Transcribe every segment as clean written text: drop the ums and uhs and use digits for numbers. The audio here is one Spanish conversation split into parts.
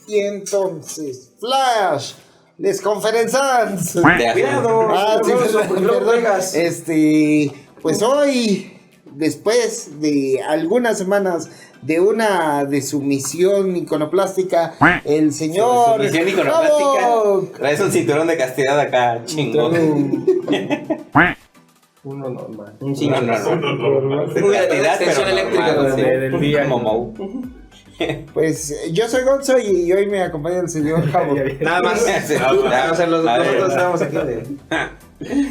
Y entonces, Flash, les conferenzans. Cuidado. Sí, perdón. Pues hoy, después de algunas semanas de su misión iconoplástica, el señor... Su misión iconoplástica. Havok. Traes un cinturón de castidad acá, chingón. Uno normal. Un cinturón normal. De castidad, Extensión pero eléctrica normal, sí. del día. Como Mou. Pues yo soy Gonzo y hoy me acompaña el señor Havok. Nada más. O sea, nosotros estamos aquí de...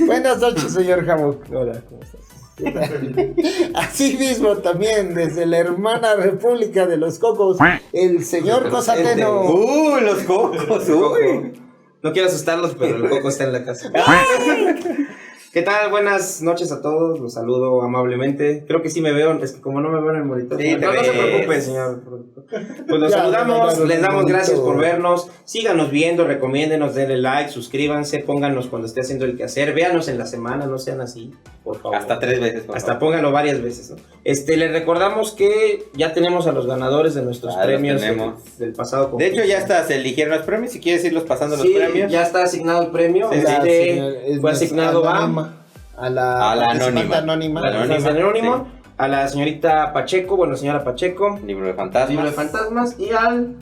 Buenas noches, señor Havok. Hola, ¿cómo estás? Así mismo también desde la hermana República de los Cocos, el señor Cosateno. Los cocos, uy. No quiero asustarlos, pero el coco está en la casa. ¿Qué tal? Buenas noches a todos, los saludo amablemente. Creo que sí me veo, es que como no me veo en el monitor. Sí, no se preocupe, señor. Pues los saludamos, les damos gracias por vernos. Síganos viendo, recomiéndenos, denle like, suscríbanse, pónganos cuando esté haciendo el quehacer. Véanos en la semana, no sean así, por favor. Hasta 3 veces, por Hasta favor. pónganlo varias veces, ¿no? Les recordamos que ya tenemos a los ganadores de nuestros premios del pasado De concurso. hecho, ya hasta se eligieron los premios. Si quieres irlos pasando Sí, los premios. ya está asignado el premio. Sí, Fue asignado a la anónima. anónima. A la señorita Pacheco, señora Pacheco, Libro de fantasmas. Libro de Fantasmas, y al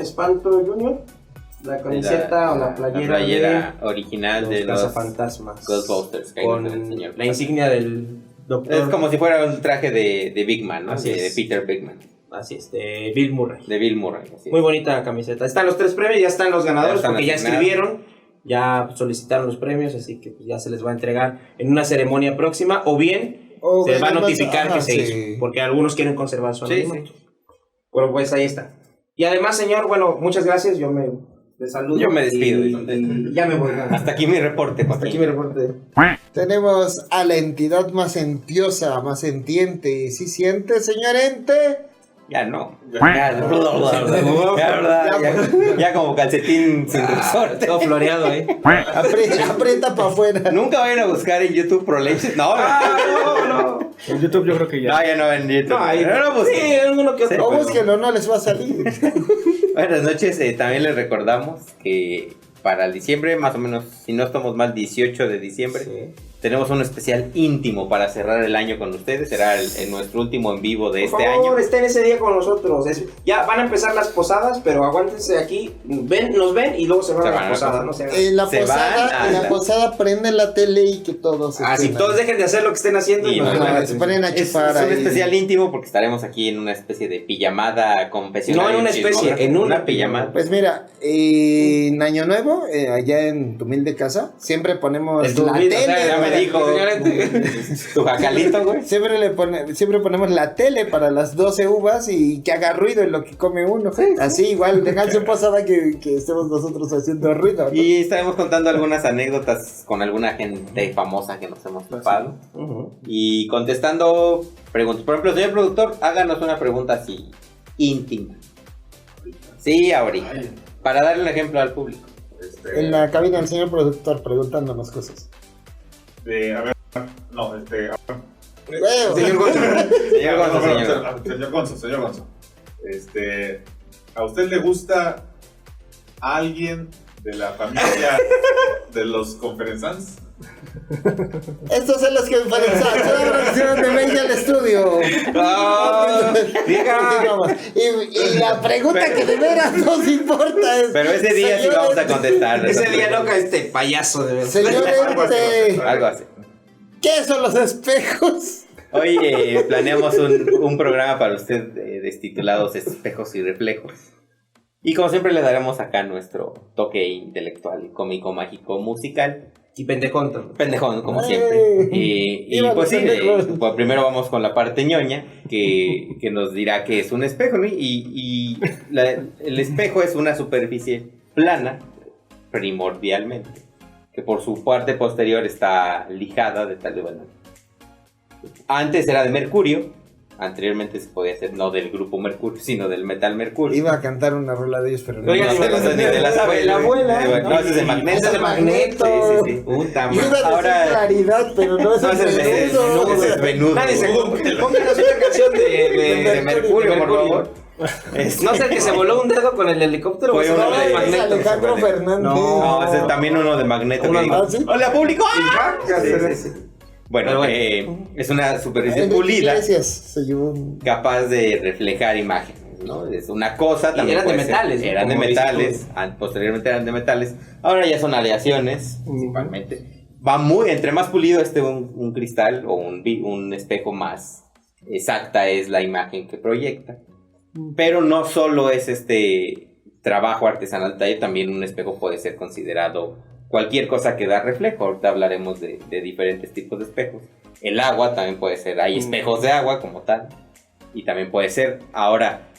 Espanto Junior, la camiseta o la playera original de de los Cazafantasmas Ghostbusters, que ahí nos con enseñó. la insignia del doctor. Es como si fuera un traje de Big Man, ¿no? Así De es. Peter Bigman. Así es, de Bill Murray. De Bill Murray. Así Muy es. bonita camiseta. Están los 3 premios, ya están los ganadores, están porque ya asignados. escribieron, ya solicitaron los premios, así que pues, ya se les va a entregar en una ceremonia próxima, o bien se va a notificar que se hizo, porque algunos quieren conservar su anonimato. Bueno, pues ahí está. Y además, señor, muchas gracias, yo me saludo. Yo me despido. Y ya me voy. Hasta aquí mi reporte. Hasta aquí mi reporte. Tenemos a la entidad más entiosa, más entiente. ¿Sí siente, señor ente? Ya no. Ya como calcetín sin resorte. Todo floreado, Aprieta para afuera. Nunca vayan a buscar en YouTube ProLaces. No. En YouTube yo creo que ya. No, ya no en YouTube. No busquen. Sí, alguno que otro. O búsquenlo, no les va a salir. Buenas noches, también les recordamos que para el diciembre, más o menos, si no estamos mal, 18 de diciembre, tenemos un especial íntimo para cerrar el año con ustedes. Será nuestro último en vivo de este año. Por favor, estén ese día con nosotros. Ya van a empezar las posadas, pero aguántense aquí. Nos ven y luego se van a la posada. No se En la posada prenden la tele y que todos si todos dejen de hacer lo que estén haciendo y se ponen a chupar. Es un especial íntimo porque estaremos aquí en una especie de pijamada confesionario. No en una especie, en una pijamada. Pues mira, en Año Nuevo, allá en tu humilde casa, siempre ponemos la tele. Ya me dijo tu jacalito, güey. Siempre ponemos la tele para las 12 uvas y que haga ruido en lo que come uno. Así igual, dejarse pasada que estemos nosotros haciendo ruido, ¿no? Y estaremos contando algunas anécdotas con alguna gente famosa que nos hemos topado. Y contestando preguntas. Por ejemplo, señor productor, háganos una pregunta así, íntima. Sí, ahorita. Para darle un ejemplo al público. En la cabina el señor productor preguntándonos cosas. Señor Gonzo. ¿A usted le gusta alguien de la familia de los conferenzans? Estos son los que conferenzan. Una producción de Media al Estudio. Y la pregunta que de veras nos importa es... Pero ese día sí vamos a contestar. Ese día loca payaso de verdad. Señor ente, algo así. ¿Qué son los espejos? Hoy planeamos un programa para usted titulados Espejos y Reflejos. Y como siempre le daremos acá nuestro toque intelectual, cómico, mágico, musical. Y pendejón. Pendejón, como siempre. Y pues sí, pues primero vamos con la parte ñoña, que nos dirá que es un espejo, ¿no? El espejo es una superficie plana, primordialmente, que por su parte posterior está lijada de tal manera. Antes era de mercurio. Anteriormente se podía hacer no del grupo Mercurio, sino del metal Mercurio. Iba a cantar una rola de ellos, pero no. Oigan, de la sabe, la abuela. No, ese es de Magneto. Ese es de Magneto. Sí. Puta madre. Iba a decir claridad, pero no es el venudo. Nadie se pónganos una canción de Mercurio, por favor. No sé, que se voló un dedo con el helicóptero. Fue uno de Es Alejandro Fernández. No, ese es también uno de Magneto. Que dijo, ¿sí? ¡Hola, público! Sí. Bueno, es una superficie pulida, Iglesias se llevó un... capaz de reflejar imágenes, ¿no? Es una cosa también. Eran de metales, ¿no? Eran de Como metales, posteriormente eran de metales. Ahora ya son aleaciones, principalmente. Va muy, entre más pulido esté un cristal o un espejo, más exacta es la imagen que proyecta. Pero no solo es este trabajo artesanal, también un espejo puede ser considerado cualquier cosa que da reflejo. Ahorita hablaremos de diferentes tipos de espejos. El agua también puede ser, hay espejos de agua como tal, y también puede ser. Ahora,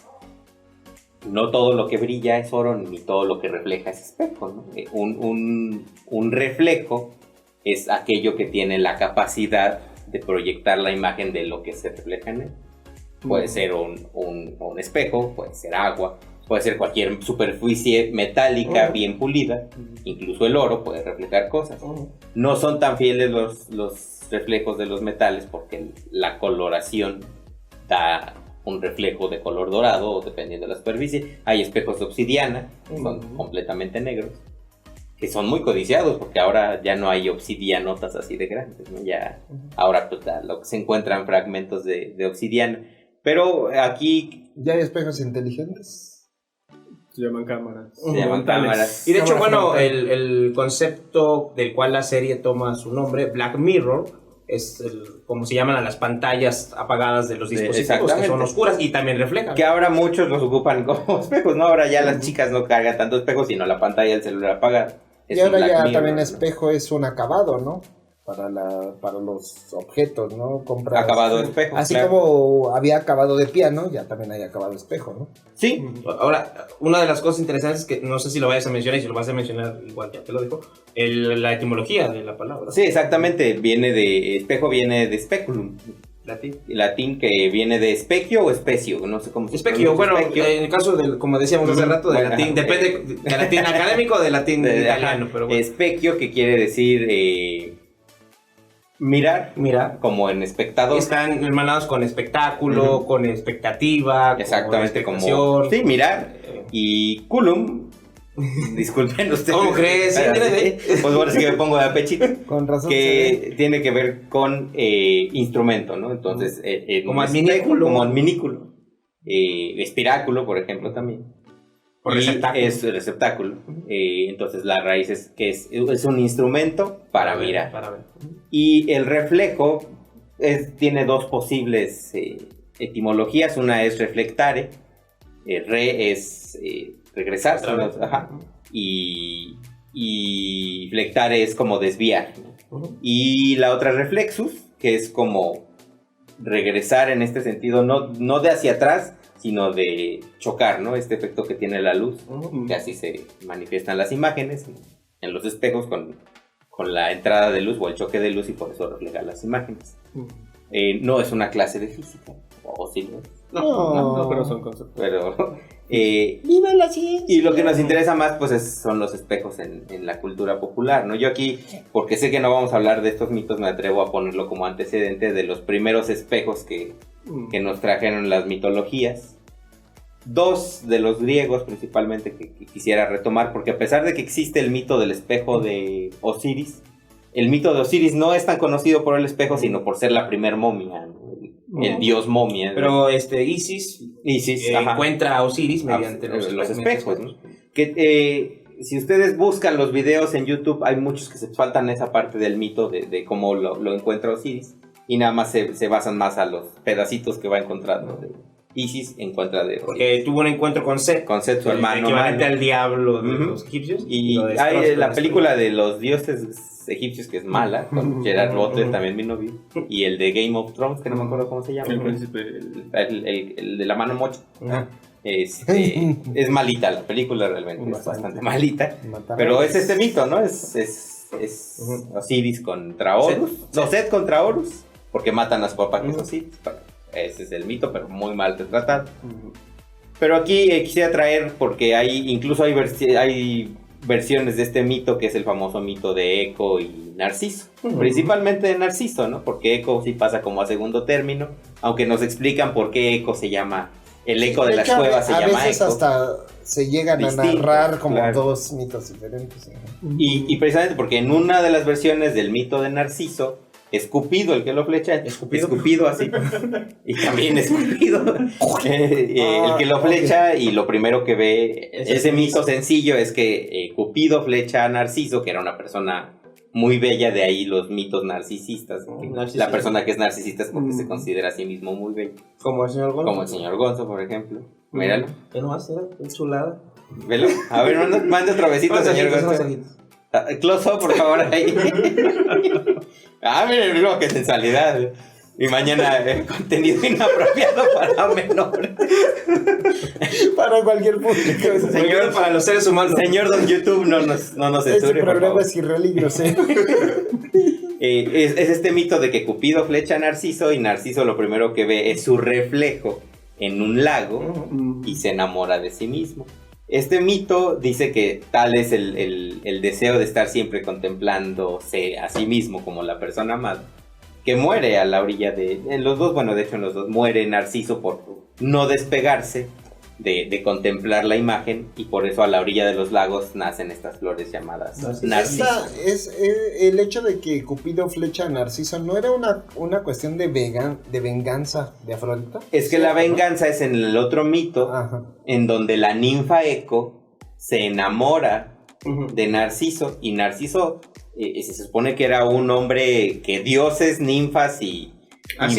no todo lo que brilla es oro, ni todo lo que refleja es espejo, ¿no? Un reflejo es aquello que tiene la capacidad de proyectar la imagen de lo que se refleja en él. Puede ser un espejo, puede ser agua, puede ser cualquier superficie metálica bien pulida, incluso el oro puede reflejar cosas. No son tan fieles los reflejos de los metales porque la coloración da un reflejo de color dorado o dependiendo de la superficie. Hay espejos de obsidiana, que son completamente negros, que son muy codiciados porque ahora ya no hay obsidianotas así de grandes, ¿no? Ya, ahora pues, lo que se encuentran fragmentos de obsidiana. Pero aquí... ¿Ya hay espejos inteligentes? Se llaman cámaras. Se llaman cámaras. Y de hecho, bueno, el concepto del cual la serie toma su nombre, Black Mirror, es como se llaman a las pantallas apagadas de los dispositivos, que son oscuras y también reflejan. Que ahora muchos los ocupan como espejos, ¿no? Ahora ya las chicas no cargan tanto espejos, sino la pantalla del celular apagada. Y ahora ya Mirror, también espejo, ¿no? Es un acabado, ¿no? Para los objetos, ¿no? Compras, acabado de espejo. Así claro. Como había acabado de piano, ya también hay acabado de espejo, ¿no? Sí. Ahora, una de las cosas interesantes que no sé si lo vayas a mencionar, y si lo vas a mencionar igual ya te lo digo, la etimología de la palabra. Sí, exactamente. Viene de espejo, viene de speculum. Latín que viene de specchio o especio, no sé cómo se Especio, bueno, en el caso del, como decíamos hace rato, de latín, depende de latín académico o de latín italiano, pero bueno. Specchio, que quiere decir mirar, como en espectador. Están hermanados con espectáculo, con expectativa, exactamente, como sí, mirar. Y culum, disculpen ustedes. ¿Cómo crees? Pues bueno, es que me pongo de apechito. Con razón. Que tiene que ver con instrumento, ¿no? Entonces, como adminículo. Como adminículo. Espiráculo, por ejemplo, también. Es el receptáculo. Entonces, la raíz es un instrumento para mirar. Para ver. Y el reflejo tiene dos posibles etimologías. Una es reflectare. Re es regresar. Y flectare es como desviar. Y la otra reflexus, que es como regresar en este sentido, no de hacia atrás, sino de chocar, ¿no? Este efecto que tiene la luz, que así se manifiestan las imágenes en los espejos con la entrada de luz o el choque de luz, y por eso refleja las imágenes. No es una clase de física, o sí, no, pero son conceptos. Pero ¡viva la ciencia! Y lo que nos interesa más pues son los espejos en la cultura popular, ¿no? Yo aquí, porque sé que no vamos a hablar de estos mitos, me atrevo a ponerlo como antecedente de los primeros espejos que nos trajeron las mitologías. Dos de los griegos principalmente que quisiera retomar, porque a pesar de que existe el mito del espejo de Osiris, el mito de Osiris no es tan conocido por el espejo, sino por ser la primer momia, ¿no? El dios momia, ¿no? Pero Isis encuentra a Osiris mediante los espejos, ¿no? Que si ustedes buscan los videos en YouTube, hay muchos que se faltan esa parte del mito de cómo lo encuentra Osiris, y nada más se basan más a los pedacitos que va encontrando de Isis en contra de Osiris. Porque tuvo un encuentro con Set, su hermano, equivalente al diablo de los egipcios. Y hay la película de los dioses egipcios, que es mala, con Gerard Butler, también mi novio, y el de Game of Thrones, que no me acuerdo cómo se llama, el príncipe, el de la mano mocha. Es malita la película, realmente es bastante malita, pero es este mito, ¿no? Es Osiris contra Horus, Set contra Horus, porque matan a su papá, que es Osiris. Ese es el mito, pero muy mal retratado. Pero aquí quisiera traer, porque incluso hay versiones de este mito, que es el famoso mito de Eco y Narciso. Principalmente de Narciso, ¿no? Porque Eco sí pasa como a segundo término, aunque nos explican por qué Eco se llama el eco de las cuevas se llama eco. A veces hasta se llegan a narrar como dos mitos diferentes. Y precisamente porque en una de las versiones del mito de Narciso, es Cupido el que lo flecha, escupido así, y también es Cupido el que lo flecha, y lo primero que ve, ese mito sencillo es que Cupido flecha a Narciso, que era una persona muy bella, de ahí los mitos narcisistas, la persona que es narcisista es porque se considera a sí mismo muy bello. Como el señor Gonzo. Como el señor Gonzo, por ejemplo. Míralo. ¿Qué no va a hacer? Es chulada. Velo. A ver, manda otro besito, señor Gonzo. Close up, por favor, ahí. Miren, no, qué sensualidad. Y mañana contenido inapropiado para menores. Para cualquier público. Señor, para los seres humanos. Señor don YouTube, no nos censure. Este programa es irreal y grosero. Es este mito de que Cupido flecha a Narciso, y Narciso lo primero que ve es su reflejo en un lago y se enamora de sí mismo. Este mito dice que tal es el deseo de estar siempre contemplándose a sí mismo como la persona amada, que muere a la orilla en los dos muere Narciso por no despegarse de contemplar la imagen, y por eso a la orilla de los lagos nacen estas flores llamadas Narciso. El hecho de que Cupido flecha a Narciso no era una cuestión de venganza de Afrodita. Es que la venganza es en el otro mito, en donde la ninfa Eco se enamora de Narciso, y Narciso se supone que era un hombre que dioses, ninfas y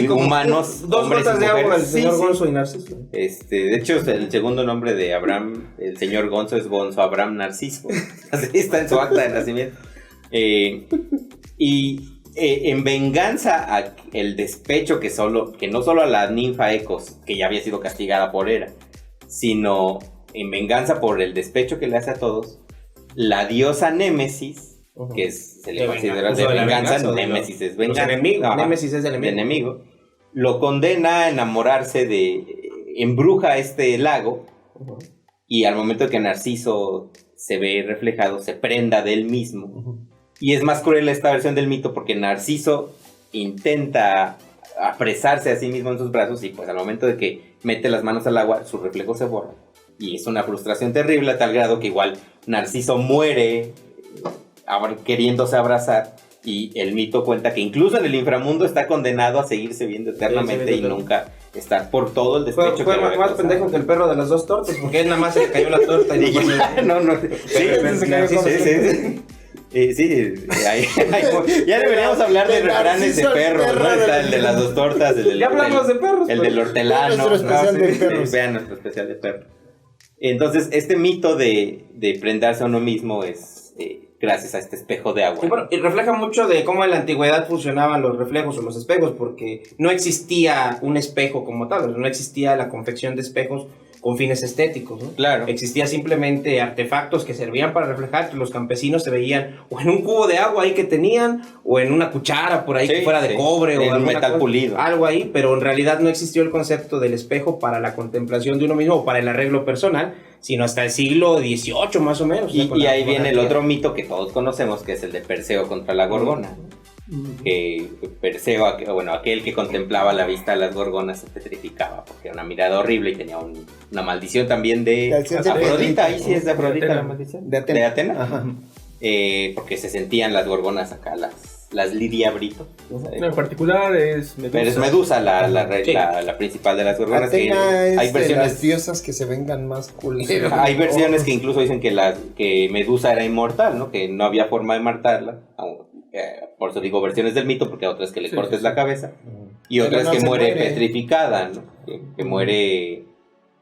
humanos, dos gotas de agua, el señor Gonzo y Narciso. De hecho, el segundo nombre de Abraham, el señor Gonzo, es Gonzo Abraham Narciso. Así está en su acta de nacimiento. En venganza a el despecho que no solo a la ninfa Ecos, que ya había sido castigada por Hera, sino en venganza por el despecho que le hace a todos, la diosa Némesis, que se le considera de venganza, Némesis es venganza. Némesis es el enemigo. Lo condena a enamorarse embruja este lago, y al momento de que Narciso se ve reflejado, se prenda de él mismo. Y es más cruel esta versión del mito porque Narciso intenta apresarse a sí mismo en sus brazos, y pues al momento de que mete las manos al agua, su reflejo se borra. Y es una frustración terrible, a tal grado que igual Narciso muere queriéndose abrazar, y el mito cuenta que incluso en el inframundo está condenado a seguirse viendo eternamente y nunca estar por todo el despecho. Fue más pendejo que el perro de las dos tortas, porque él nada más se le cayó la torta y ya deberíamos hablar de refranes de perros, ¿no? Está el de las dos tortas, ya hablamos de perros, el del hortelano. Vean nuestro especial de perros. Entonces, este mito de prendarse a uno mismo es gracias a este espejo de agua. Y refleja mucho de cómo en la antigüedad funcionaban los reflejos o los espejos, porque no existía un espejo como tal, no existía la confección de espejos con fines estéticos, ¿no? Claro. Existía simplemente artefactos que servían para reflejar, que los campesinos se veían o en un cubo de agua ahí que tenían, o en una cuchara por ahí que fuera de cobre, o en un metal pulido. Algo ahí, pero en realidad no existió el concepto del espejo para la contemplación de uno mismo o para el arreglo personal, sino hasta el siglo XVIII más o menos. Y ahí viene el otro mito que todos conocemos, que es el de Perseo contra la gorgona. Que Perseo, aquel que contemplaba la vista de las gorgonas, se petrificaba porque era una mirada horrible y tenía una maldición también de Afrodita. Ahí sí es de Afrodita la maldición. De Atena. Ajá. Porque se sentían las gorgonas acá, las Lidia Brito. En particular es Medusa. Pero es Medusa la principal de las gorgonas. Atena hay versiones de las diosas que se vengan más culeras. Hay versiones que incluso dicen que Medusa era inmortal, ¿no? Que no había forma de matarla. Por eso digo versiones del mito, porque otras que le cortes la cabeza. Y otras que muere petrificada, ¿no? Que muere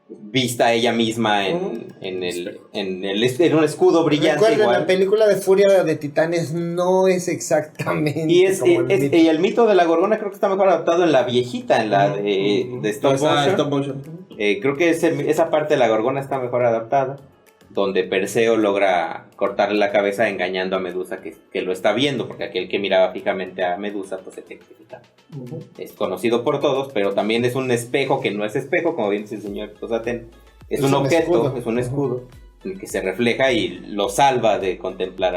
vista ella misma en un escudo brillante. Recuerden, igual. La película de Furia de Titanes no es exactamente y el mito de la gorgona creo que está mejor adaptado en la viejita, en la de stop motion. Creo que esa parte de la gorgona está mejor adaptada, donde Perseo logra cortarle la cabeza engañando a Medusa que lo está viendo, porque aquel que miraba fijamente a Medusa pues se petrifica. Es conocido por todos, pero también es un espejo que no es espejo, como bien dice el señor Atena. Es un objeto, es un escudo en el que se refleja y lo salva de contemplar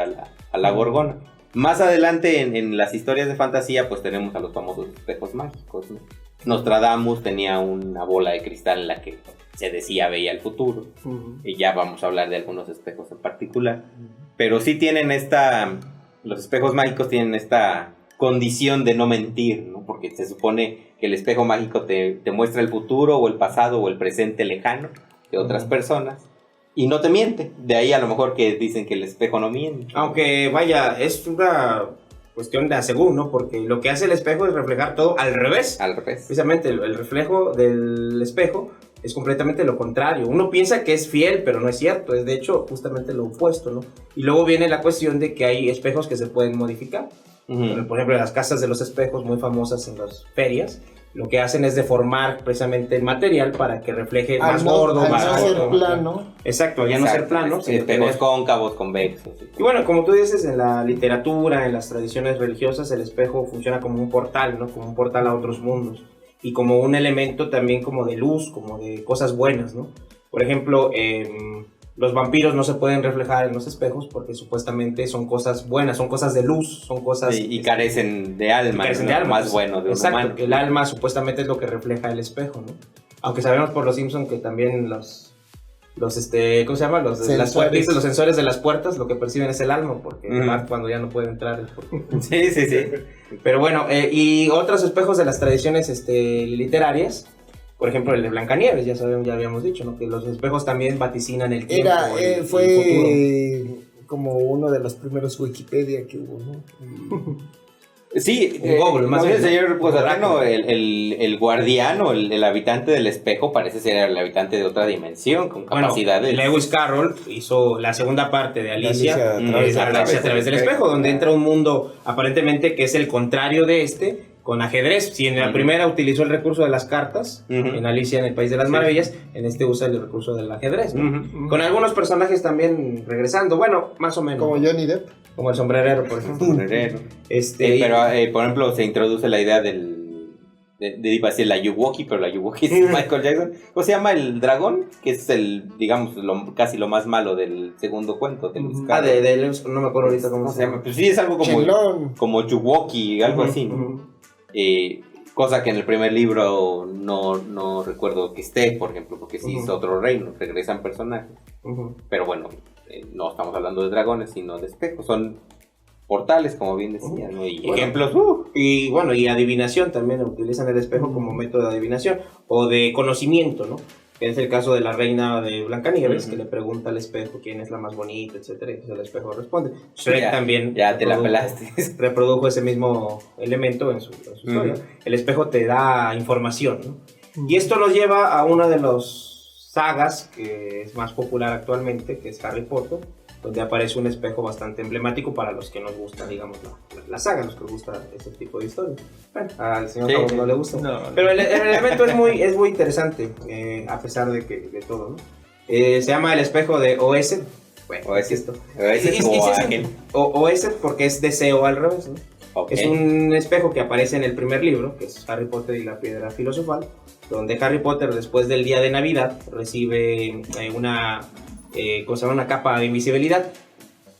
a la gorgona. Más adelante en las historias de fantasía, pues tenemos a los famosos espejos mágicos, ¿no? Nostradamus tenía una bola de cristal en la que se decía veía el futuro. Y ya vamos a hablar de algunos espejos en particular. Pero sí tienen los espejos mágicos tienen esta condición de no mentir, ¿no? Porque se supone que el espejo mágico te muestra el futuro o el pasado o el presente lejano de otras personas. Y no te miente. De ahí a lo mejor que dicen que el espejo no miente. Aunque vaya, es una cuestión de según, ¿no? Porque lo que hace el espejo es reflejar todo al revés. Al revés. Precisamente el reflejo del espejo es completamente lo contrario. Uno piensa que es fiel, pero no es cierto. Es de hecho justamente lo opuesto, ¿no? Y luego viene la cuestión de que hay espejos que se pueden modificar. Por ejemplo, las casas de los espejos muy famosas en las ferias, lo que hacen es deformar precisamente el material para que refleje más gordo, más no ser plano. Exacto, ya no ser plano. Espejos cóncavos, convexos. Y bueno, como tú dices, en la literatura, en las tradiciones religiosas, el espejo funciona como un portal, ¿no? Como un portal a otros mundos. Y como un elemento también como de luz, como de cosas buenas, ¿no? Por ejemplo, los vampiros no se pueden reflejar en los espejos porque supuestamente son cosas buenas, son cosas de luz, son cosas... Y carecen de alma, carecen de ¿no? alma, Más bueno de un exacto, humano. el alma supuestamente es lo que refleja el espejo, ¿no? Aunque sabemos por los Simpson que también los ¿cómo se llama? Los sensores de las puertas, lo que perciben es el alma, porque Bart cuando ya no puede entrar es porque... Sí. Pero bueno, y otros espejos de las tradiciones literarias, por ejemplo el de Blancanieves, ya habíamos dicho, ¿no? Que los espejos también vaticinan el tiempo. Fue como uno de los primeros Wikipedia que hubo, ¿no? Sí, Google, más bien, el señor Posatano, el guardián o el habitante del espejo parece ser el habitante de otra dimensión, con capacidades. Lewis Carroll hizo la segunda parte de Alicia a través del espejo, donde entra un mundo aparentemente que es el contrario de con ajedrez. Si en la primera utilizó el recurso de las cartas, en Alicia en el País de las Maravillas, en este usa el recurso del ajedrez, ¿no? Con algunos personajes también regresando, bueno, más o menos. Como Johnny Depp. Como el sombrerero, por ejemplo. Pero, por ejemplo, se introduce la idea iba a decir la Yuwoki, pero la Yuwoki es Michael Jackson. ¿Cómo se llama el dragón? Que es digamos, casi lo más malo del segundo cuento. No me acuerdo ahorita cómo se llama. Pues sí, es algo como Yuwoki, algo así, ¿no? Cosa que en el primer libro no recuerdo que esté, por ejemplo, porque sí es otro reino, regresan personajes. Pero bueno, no estamos hablando de dragones, sino de espejos. Son portales, como bien decían, ¿no? Y ejemplos. Y bueno, y adivinación también, utilizan el espejo como método de adivinación o de conocimiento, ¿no? Que es el caso de la reina de Blancanieves, que le pregunta al espejo quién es la más bonita, etcétera, y el espejo responde. Shrek también ya te la pelaste. Reprodujo ese mismo elemento en su historia. El espejo te da información, ¿no? Y esto nos lleva a una de las sagas que es más popular actualmente, que es Harry Potter, donde aparece un espejo bastante emblemático para los que nos gusta, digamos, la saga, los que nos gusta este tipo de historias. Bueno, al señor Cabo no le gusta. No. Pero el elemento es muy interesante, a pesar de todo, ¿no? Se llama el espejo de OS. Bueno, es esto. OS porque es deseo al revés, ¿no? Okay. Es un espejo que aparece en el primer libro, que es Harry Potter y la Piedra Filosofal, donde Harry Potter, después del día de Navidad, recibe una capa de invisibilidad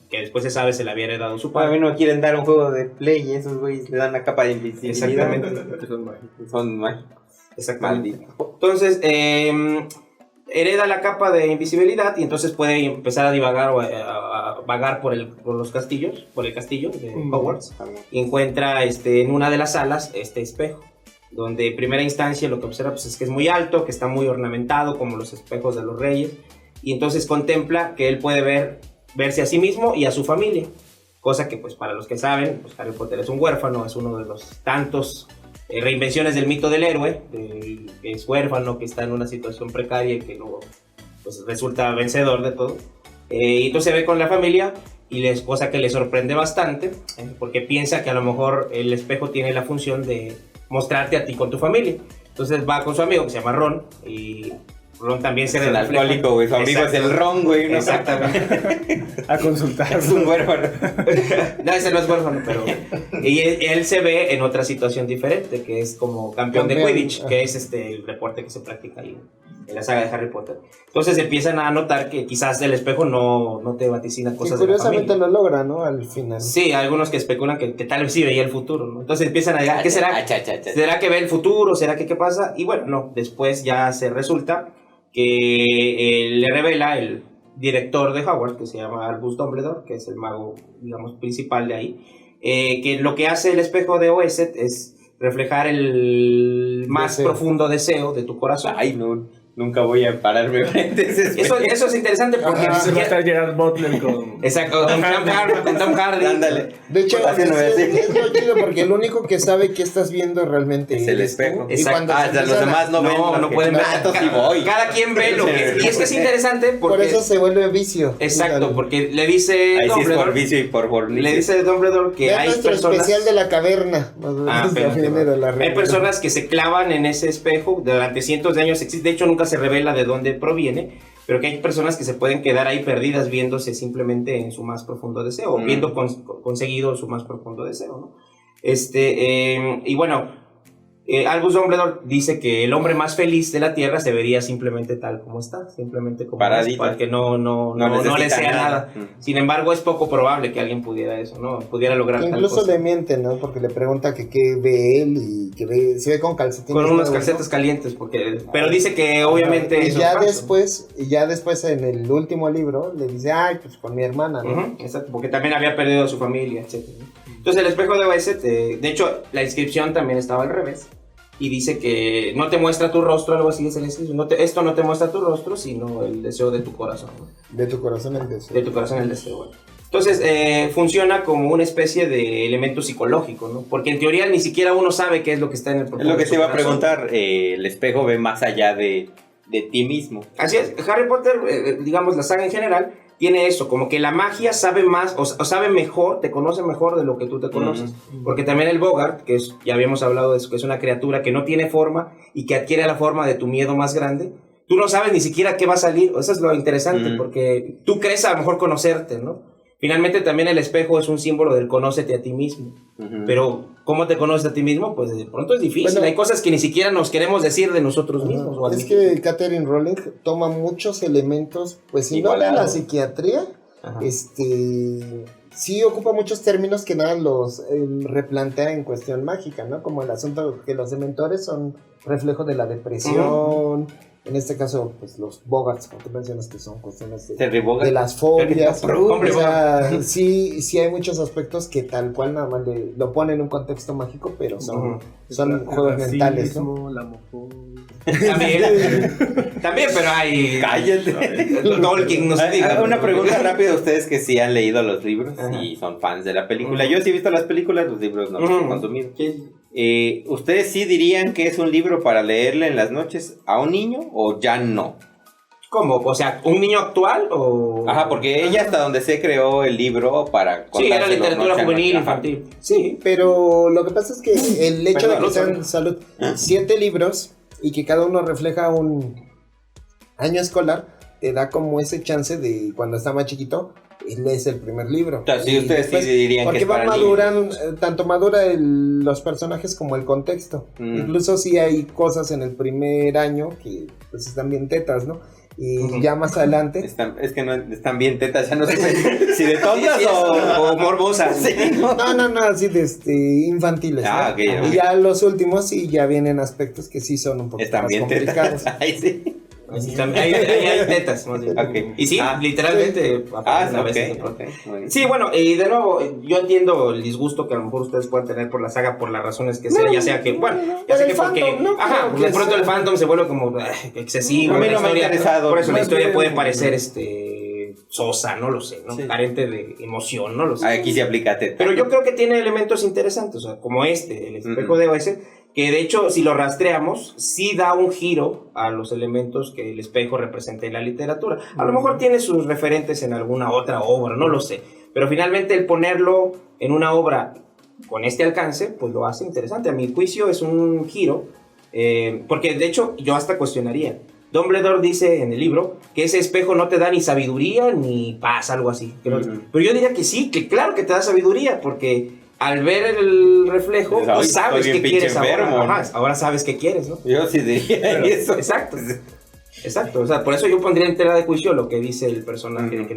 que después se sabe se le había heredado su padre. A mí no quieren dar un juego de Play y esos güeyes le dan la capa de invisibilidad. Exactamente. Son mágicos. Exactamente. Maldito. Entonces, hereda la capa de invisibilidad y entonces puede empezar a divagar o a vagar por el castillo de Hogwarts, y encuentra en una de las salas este espejo, donde en primera instancia lo que observa pues, es que es muy alto, que está muy ornamentado como los espejos de los reyes, y entonces contempla que él puede verse a sí mismo y a su familia, cosa que pues para los que saben, pues Harry Potter es un huérfano, es uno de los tantos reinvenciones del mito del héroe, que es huérfano, que está en una situación precaria y que luego pues, resulta vencedor de todo. Y entonces se ve con la familia, cosa que le sorprende bastante, porque piensa que a lo mejor el espejo tiene la función de mostrarte a ti con tu familia. Entonces va con su amigo que se llama Ron y Ron también se es el alcohólico, güey. Su amigo es el Ron, güey. ¿No? Exactamente. A consultar. Es un huérfano. No, ese no es huérfano, pero... Y él se ve en otra situación diferente, que es como campeón de Quidditch, que es el deporte que se practica ahí en la saga de Harry Potter. Entonces empiezan a notar que quizás el espejo no te vaticina cosas de la familia. Curiosamente lo logra, ¿no? Al final. Sí, hay algunos que especulan que tal vez sí veía el futuro, ¿no? Entonces empiezan a decir, ¿qué será? ¿Será que ve el futuro? ¿Será que qué pasa? Y bueno, no, después ya se resulta que le revela el director de Hogwarts, que se llama Albus Dumbledore, que es el mago, digamos, principal de ahí, que lo que hace el espejo de Oeset es reflejar el más profundo deseo de tu corazón. Ay, no. Nunca voy a pararme frente a ese espejo. Eso es interesante porque... Se va a estar Gerard Butler con... Exacto, con Tom Hardy. Ándale. De hecho, es lo chido porque el único que sabe que estás viendo realmente es el espejo. Y cuando los demás no ven. No pueden ver. Cada quien ve lo que... Y es que es interesante porque... Por eso se vuelve vicio. Exacto, porque le dice ahí Dumbledore... sí es por vicio y por bornicio. Le dice Dumbledore que hay personas... especial de la caverna. Hay personas que se clavan en ese espejo durante cientos de años. De hecho, nunca se revela de dónde proviene, pero que hay personas que se pueden quedar ahí perdidas viéndose simplemente en su más profundo deseo, viendo conseguido su más profundo deseo, ¿no? Y bueno, Albus Dumbledore dice que el hombre más feliz de la Tierra se vería simplemente tal como está, simplemente como es, para que no le sea nada. Sin embargo, es poco probable que alguien pudiera eso, ¿no? Pudiera lograr tal cosa. Incluso le miente, ¿no? Porque le pregunta que qué ve él y que se ve con calcetines. Con unos calcetas calientes, pero dice que obviamente y ya después en el último libro le dice, ay, pues con mi hermana, ¿no? Exacto, porque también había perdido a su familia, etc. Entonces el espejo de Oeset, de hecho, la inscripción también estaba al revés. Y dice que no te muestra tu rostro, algo así es el escrito. Esto no te muestra tu rostro, sino el deseo de tu corazón, ¿no? De tu corazón el deseo. De tu corazón el deseo, bueno. Entonces, munciona como una especie de elemento psicológico, ¿no? Porque en teoría ni siquiera uno sabe qué es lo que está en el profundo. Es lo que te iba a preguntar, el espejo ve más allá de ti mismo. Así es, Harry Potter, digamos la saga en general, tiene eso, como que la magia sabe más, o sabe mejor, te conoce mejor de lo que tú te conoces. Porque también el Bogart, que ya habíamos hablado de eso, que es una criatura que no tiene forma y que adquiere la forma de tu miedo más grande, tú no sabes ni siquiera qué va a salir. Eso es lo interesante, porque tú crees a lo mejor conocerte, ¿no? Finalmente también el espejo es un símbolo del conócete a ti mismo. Pero, ¿cómo te conoces a ti mismo? Pues de pronto es difícil. Bueno, hay cosas que ni siquiera nos queremos decir de nosotros mismos. Es que Katherine Rowling toma muchos elementos, pues si no de la psiquiatría, sí ocupa muchos términos que nada los replantea en cuestión mágica, ¿no? Como el asunto que los dementores son reflejo de la depresión. En este caso, pues los Bogarts, como tú mencionas, que son cuestiones de las fobias. O sea, sí hay muchos aspectos que tal cual nada más lo ponen en un contexto mágico, pero son juegos mentales, ¿no? La homofobia. También, pero hay... Cállate. Tolkien, no se diga. Una pregunta rápida a ustedes que sí han leído los libros y son fans de la película. Yo sí he visto las películas, los libros no los he consumido. ¿Ustedes sí dirían que es un libro para leerle en las noches a un niño o ya no? ¿Cómo? O sea, ¿un niño actual o...? Ajá, porque ella hasta donde se creó el libro para... Sí, era literatura juvenil, infantil. Sí, pero lo que pasa es que el hecho de que sean 7 libros y que cada uno refleja un año escolar, te da como ese chance de cuando está más chiquito, lees el primer libro. O sea, sí, ustedes sí dirían que es para tanto madura los personajes como el contexto. Incluso si hay cosas en el primer año que pues están bien tetas, ¿no? Y ya más adelante... Es que no están bien tetas, ya no sé si de tontas o morbosas. Sí, no, así de infantiles. ¿No? Okay. Y ya los últimos sí ya vienen aspectos que sí son un poco más complicados. Ahí sí. Hay tetas. Okay. Y sí, literalmente. Sí, bueno, y de nuevo, yo entiendo el disgusto que a lo mejor ustedes pueden tener por la saga, por las razones que sea, ya sea que, bueno, ya sé que porque, de pronto el fandom se vuelve como excesivo. A mí no me ha interesado. Por eso la historia puede parecer sosa, no lo sé, ¿no? Sí. Carente de emoción, no lo sé. Aquí sí aplica teta. Pero yo creo que tiene elementos interesantes, o sea, como el espejo de Oeset, que de hecho, si lo rastreamos, sí da un giro a los elementos que el espejo representa en la literatura. A lo mejor tiene sus referentes en alguna otra obra, no lo sé. Pero finalmente el ponerlo en una obra con este alcance, pues lo hace interesante. A mi juicio es un giro, porque de hecho yo hasta cuestionaría. Dumbledore dice en el libro que ese espejo no te da ni sabiduría ni paz, algo así. Pero yo diría que sí, que claro que te da sabiduría, porque al ver el reflejo, pues sabes qué quieres ahora. Ahora sabes qué quieres, ¿no? Yo sí diría eso. Exacto, o sea, por eso yo pondría en tela de juicio lo que dice el personaje,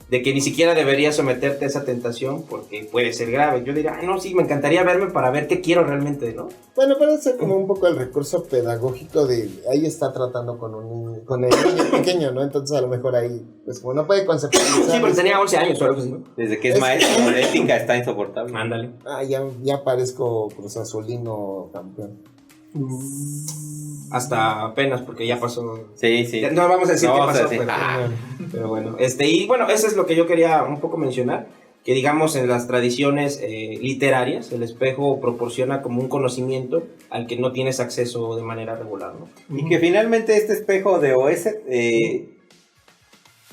de que ni siquiera deberías someterte a esa tentación porque puede ser grave. Yo diría, no, sí, me encantaría verme para ver qué quiero realmente, ¿no? Bueno, parece como un poco el recurso pedagógico de, ahí está tratando con el niño pequeño, ¿no? Entonces a lo mejor ahí, pues como no puede conceptualizar. Sí, pero tenía 11 años o algo así, ¿no? Desde que es maestro de ética está insoportable. Ándale. Ya parezco Cruz Azulino campeón. Hasta apenas, porque ya pasó. Sí. No vamos a decir qué pasó, decir. Pero bueno. Y bueno, eso es lo que yo quería un poco mencionar. Que digamos en las tradiciones literarias, el espejo proporciona como un conocimiento al que no tienes acceso de manera regular, ¿no? Y que finalmente este espejo de Oeset,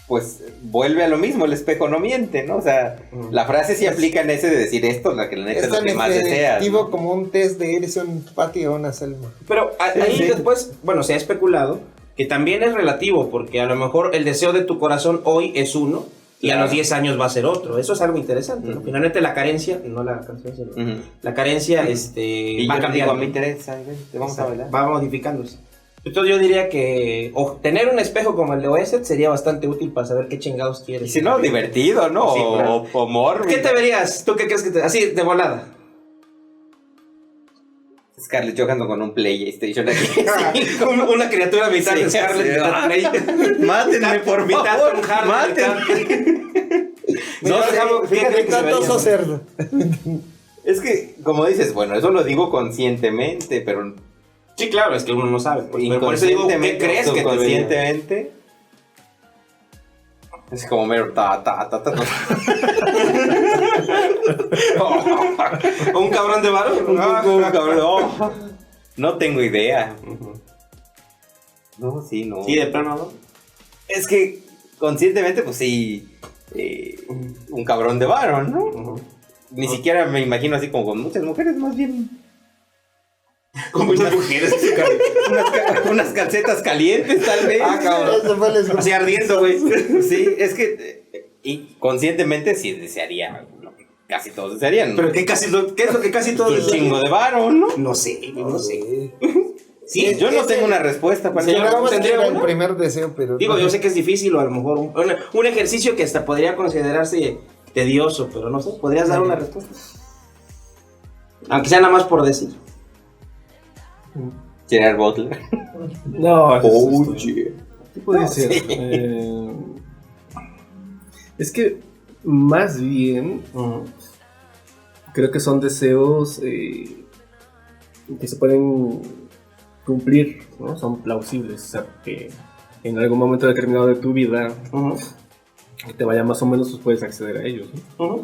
pues vuelve a lo mismo, el espejo no miente, ¿no? O sea, la frase sí aplica en ese de decir esto, la que la neta es lo que más deseas. Es ¿no? Como un test de eres un patio o una selva. Pero ahí después, bueno, se ha especulado que también es relativo, porque a lo mejor el deseo de tu corazón hoy es uno, y a los 10 años va a ser otro. Eso es algo interesante, ¿no? Finalmente la carencia, no la canción, sino la carencia y va cambiando. A mí interesa, vamos a bailar. Va modificándose. Entonces yo diría que tener un espejo como el de Oeset sería bastante útil para saber qué chingados quieres. Y si no, divertido, ¿no? Sí, claro. O mórbido. ¿Qué te verías? ¿Tú qué crees que te... Así, de volada. Scarlett Johansson con un PlayStation aquí. Una criatura mitad de Scarlett. Mátenme, por favor. Mátenme. No, fíjate que cerdo. Es que, como dices, bueno, eso lo digo conscientemente, pero... Sí, claro, es que uno no sabe. Por eso digo, ¿qué crees que conscientemente? Es como mero ¿Un cabrón de varo? Un cabrón. No tengo idea. No, sí, no. Sí, de plano, ¿no? Es que conscientemente, pues sí, un cabrón de varo, ¿no? Ni siquiera me imagino así como con muchas mujeres, más bien. Con muchas mujeres. unas calcetas calientes, tal vez. Cabrón. Así ardiendo, güey. Sí, es que conscientemente sí desearía lo que casi todos desearían. Pero ¿qué es lo que casi todos desearían? Un chingo de varo, ¿no? No sé. Sí, yo no tengo una respuesta para eso. Yo tendría el primer deseo, pero... Digo, yo sé que es difícil o a lo mejor un ejercicio que hasta podría considerarse tedioso, pero no sé, ¿podrías dar una respuesta? Aunque sea nada más por decir. Gerard Butler. No, ¿Qué puede ser? Es que más bien creo que son deseos que se pueden cumplir, ¿no? Son plausibles, o sea, que en algún momento determinado de tu vida que te vaya más o menos, pues puedes acceder a ellos, ¿no?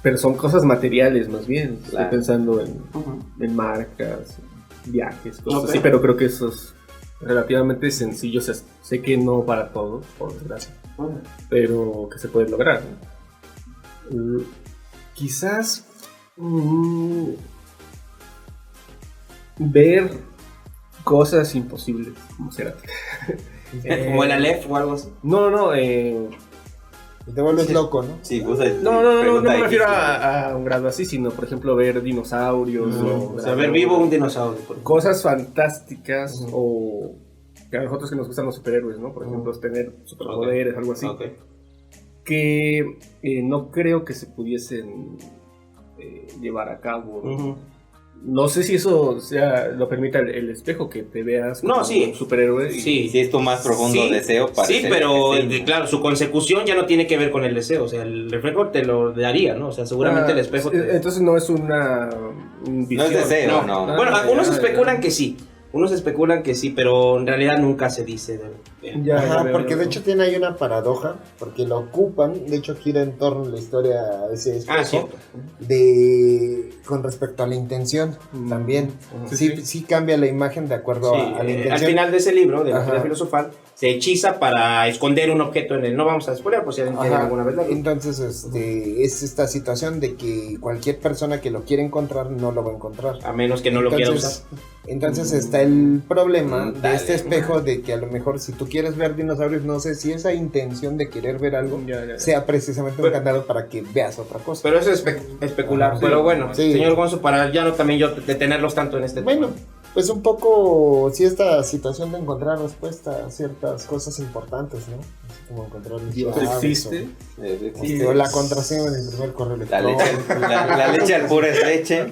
Pero son cosas materiales más bien. Estoy pensando en marcas, viajes, cosas así, pero creo que eso es relativamente sencillo. O sea, sé que no para todos, por desgracia, pero que se puede lograr, ¿no? Quizás ver cosas imposibles, como será. Como el Aleph o algo así. No. Te vuelves loco, ¿no? Sí, pues no me refiero a un grado así, sino por ejemplo ver dinosaurios o sea, ver vivo un dinosaurio. Cosas fantásticas o que a nosotros que nos gustan los superhéroes, ¿no? Por ejemplo, tener superpoderes, algo así. Que no creo que se pudiesen llevar a cabo, ¿no? No sé si eso lo permita el espejo, que te veas como un superhéroe. Sí, es tu más profundo deseo. Sí, pero claro, su consecución ya no tiene que ver con el deseo. O sea, el reflejo te lo daría, ¿no? O sea, seguramente el espejo entonces no es una visión. No es deseo, no. Bueno, unos especulan que sí. Unos especulan que sí, pero en realidad nunca se dice. Porque de hecho tiene ahí una paradoja, porque lo ocupan, de hecho gira en torno a la historia a ese espejo, con respecto a la intención también. Sí cambia la imagen de acuerdo a la intención. Al final de ese libro, de la Piedra Filosofal, se hechiza para esconder un objeto en él. No vamos a spoiler, por si alguien quiere alguna vez verlo. Entonces, es esta situación de que cualquier persona que lo quiera encontrar no lo va a encontrar. A menos que no lo quiera usar. Entonces está está el problema de este espejo de que a lo mejor si tú quieres ver dinosaurios, no sé si esa intención de querer ver algo sea precisamente un candado para que veas otra cosa. Pero eso es especular. Pero bueno, señor Gonzo, para ya no también yo detenerlos tanto en este tema. Pues un poco, sí, esta situación de encontrar respuesta a ciertas cosas importantes, ¿no? Así como encontrar Dios existe. O la contraseña en el primer correo electrónico. La leche al puro es leche.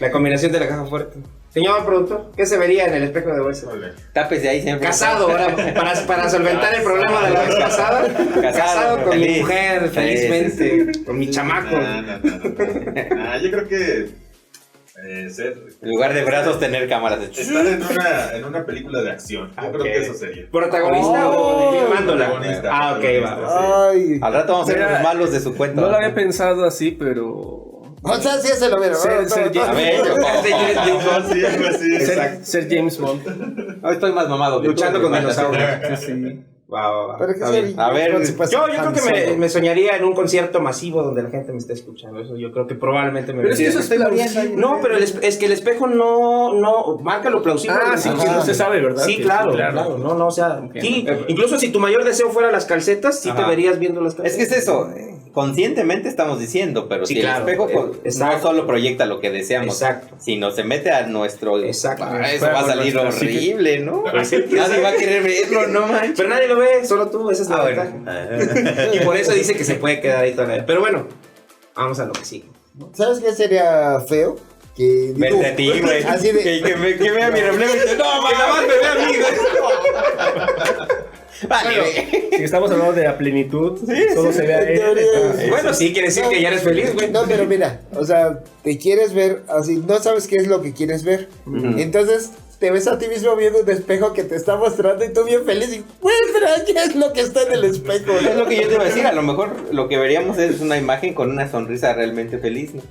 La combinación de la caja fuerte. Señor productor, ¿qué se vería en el espejo de bolsa? Tápese ahí siempre. Casado, ahora, para solventar el problema de la vez pasada. Casado con mi mujer, felizmente. Con mi chamaco. Yo creo que en lugar de brazos, tener cámaras. Estar en una película de acción. Yo creo que eso sería. ¿Protagonista o filmándola? Ok, va. Al rato vamos a ser los malos de su cuenta. No lo había pensado así, pero... O sea, sí, se lo veo. Ser James Bond. Hoy estoy más mamado. Luchando con dinosaurios. Sí. Va. Pero que a ver, yo creo que me soñaría en un concierto masivo donde la gente me esté escuchando. Eso yo creo que probablemente me vería. Pero es que eso es no, pero es que el espejo no marca lo plausible. Sí, que no se sabe, ¿verdad? Sí, claro. No, o sea, sí, incluso si tu mayor deseo fuera las calcetas, sí te verías viendo las calcetas. Es que es eso. Conscientemente estamos diciendo, pero si el espejo no solo proyecta lo que deseamos, sino se mete a nuestro... Eso va a salir horrible, ¿no? Nadie va a querer verlo, no manches. Pero nadie lo ve, solo tú, esa es la ventaja. Y por eso dice que se puede quedar ahí toda la vida. Pero bueno, vamos a lo que sigue. ¿Sabes qué sería feo? Que verte a ti, güey. Así de... que vea mi reflejo y dice, no, que nada más me vea a mí, güey. Vale, si estamos hablando de la plenitud, solo se ve a él. Bueno, sí, quiere decir que ya eres feliz, güey. No, pero mira, o sea, te quieres ver así, no sabes qué es lo que quieres ver. Entonces te ves a ti mismo viendo un espejo que te está mostrando y tú bien feliz y, güey, pero ¿qué es lo que está en el espejo? Es lo que yo te iba a decir, a lo mejor lo que veríamos es una imagen con una sonrisa realmente feliz, ¿no?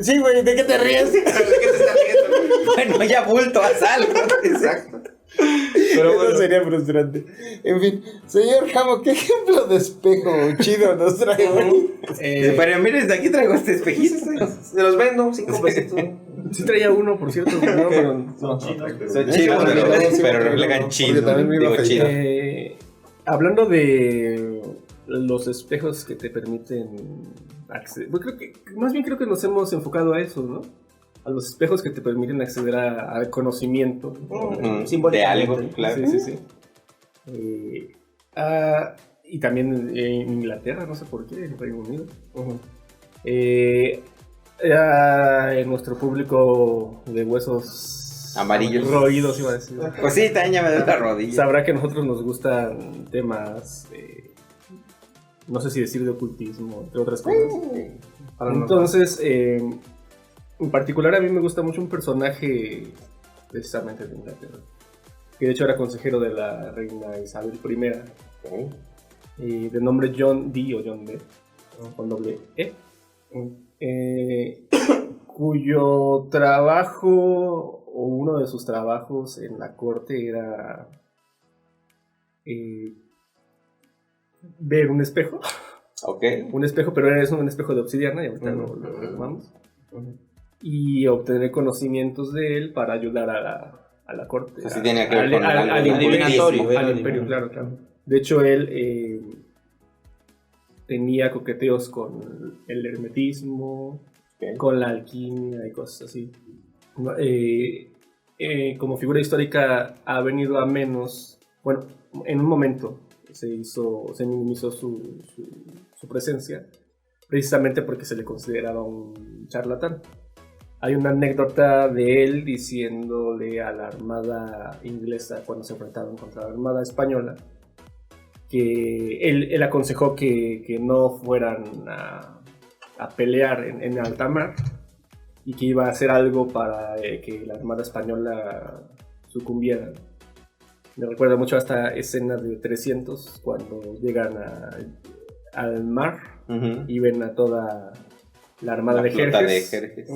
Sí, güey, ¿de qué te ríes? ¿De qué te estás riendo? Bueno, ya bulto, haz algo. Exacto. Pero bueno. Eso sería frustrante. En fin, señor Jamo, ¿qué ejemplo de espejo chido nos trae hoy? Pero miren, de aquí traigo este espejito. Se los vendo, 5 pesitos. Sí traía uno, por cierto, pero son chidos, pero reflejan chido. Digo chido. Hablando de los espejos que te permiten acceder, pues creo que nos hemos enfocado a eso, ¿no? A los espejos que te permiten acceder al conocimiento de algo, claro. Sí. Y también en Inglaterra, no sé por qué, en Reino Unido. En nuestro público de huesos amarillos roídos, iba a decir. Pues sí, también ya me da la rodilla. Sabrá que a nosotros nos gustan temas, no sé si decir de ocultismo, entre otras cosas. Entonces, en particular a mí me gusta mucho un personaje precisamente de Inglaterra, que de hecho era consejero de la reina Isabel I, de nombre John Dee o John D, con doble E, cuyo trabajo o uno de sus trabajos en la corte era ver un espejo. Un espejo, pero es un espejo de obsidiana, y ahorita lo llamamos. Y obtener conocimientos de él para ayudar a la corte. Eso sí tenía que ver con al imperio, claro. De hecho, él tenía coqueteos con el hermetismo, con la alquimia y cosas así. Como figura histórica ha venido a menos. Bueno, en un momento se minimizó su presencia, precisamente porque se le consideraba un charlatán. Hay una anécdota de él diciéndole a la armada inglesa cuando se enfrentaron contra la armada española que él aconsejó que no fueran a pelear en alta mar y que iba a hacer algo para que la armada española sucumbiera. Me recuerda mucho a esta escena de 300 cuando llegan al mar y ven a toda la armada de Jerjes.